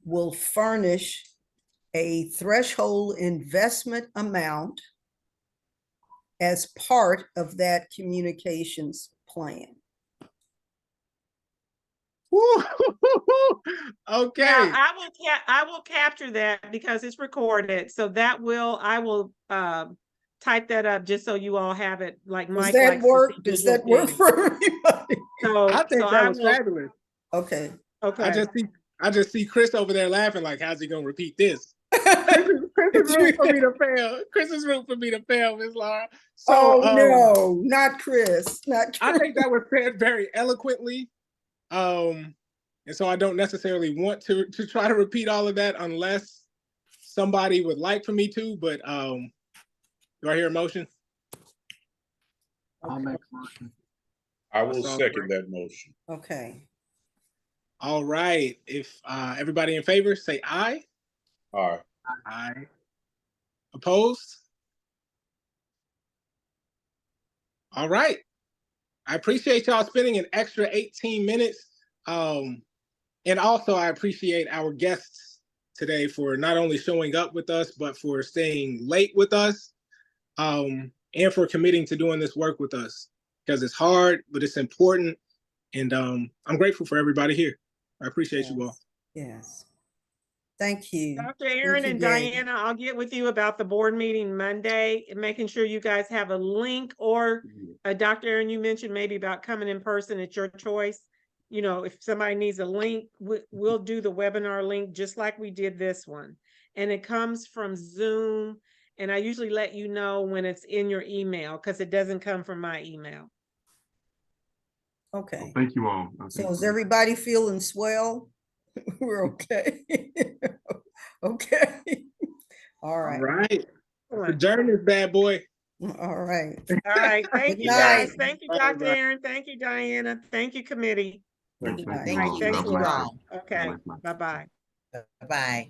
will furnish a threshold investment amount as part of that communications plan.
Woo! Okay.
Now, I will capture that because it's recorded. So I will type that up just so you all have it, like
Does
Mike
that
likes to
work?
see
Does
visual
that work
things.
for everybody?
I think
So
that was
will,
fabulous.
Okay.
okay.
I just see Chris over there laughing like, how's he gonna repeat this? Chris's room for me to fail. Chris's room for me to fail, Ms. Laura. So,
Oh, no, not Chris, not
I
Chris.
think that was said very eloquently. And so I don't necessarily want to try to repeat all of that unless somebody would like for me to, but do I hear a motion?
I'll make a motion.
I will
So-
second that motion.
Okay.
All right. If everybody in favor, say aye.
All right.
Aye. Opposed? All right. I appreciate y'all spending an extra 18 minutes. And also I appreciate our guests today for not only showing up with us, but for staying late with us, and for committing to doing this work with us, because it's hard, but it's important. And I'm grateful for everybody here. I appreciate you all.
Yes. Thank you.
Dr. Aaron
you,
and
Gabe.
Diana, I'll get with you about the board meeting Monday and making sure you guys have a link, or Dr. Aaron, you mentioned maybe about coming in person. It's your choice. If somebody needs a link, we'll do the webinar link just like we did this one. And it comes from Zoom. And I usually let you know when it's in your email because it doesn't come from my email.
Okay.
Thank you all.
So is everybody feeling swell? We're okay. Okay. All
All
right.
right. Adjourn this bad boy.
All right.
All right. Thank
Good
you, guys.
night.
Thank you,
Bye,
Dr.
bye.
Aaron. Thank you, Diana. Thank you, committee.
Thank
Right.
you all.
Thank you
God bless
all.
you.
Okay.
God bless you.
Bye-bye.
Bye-bye.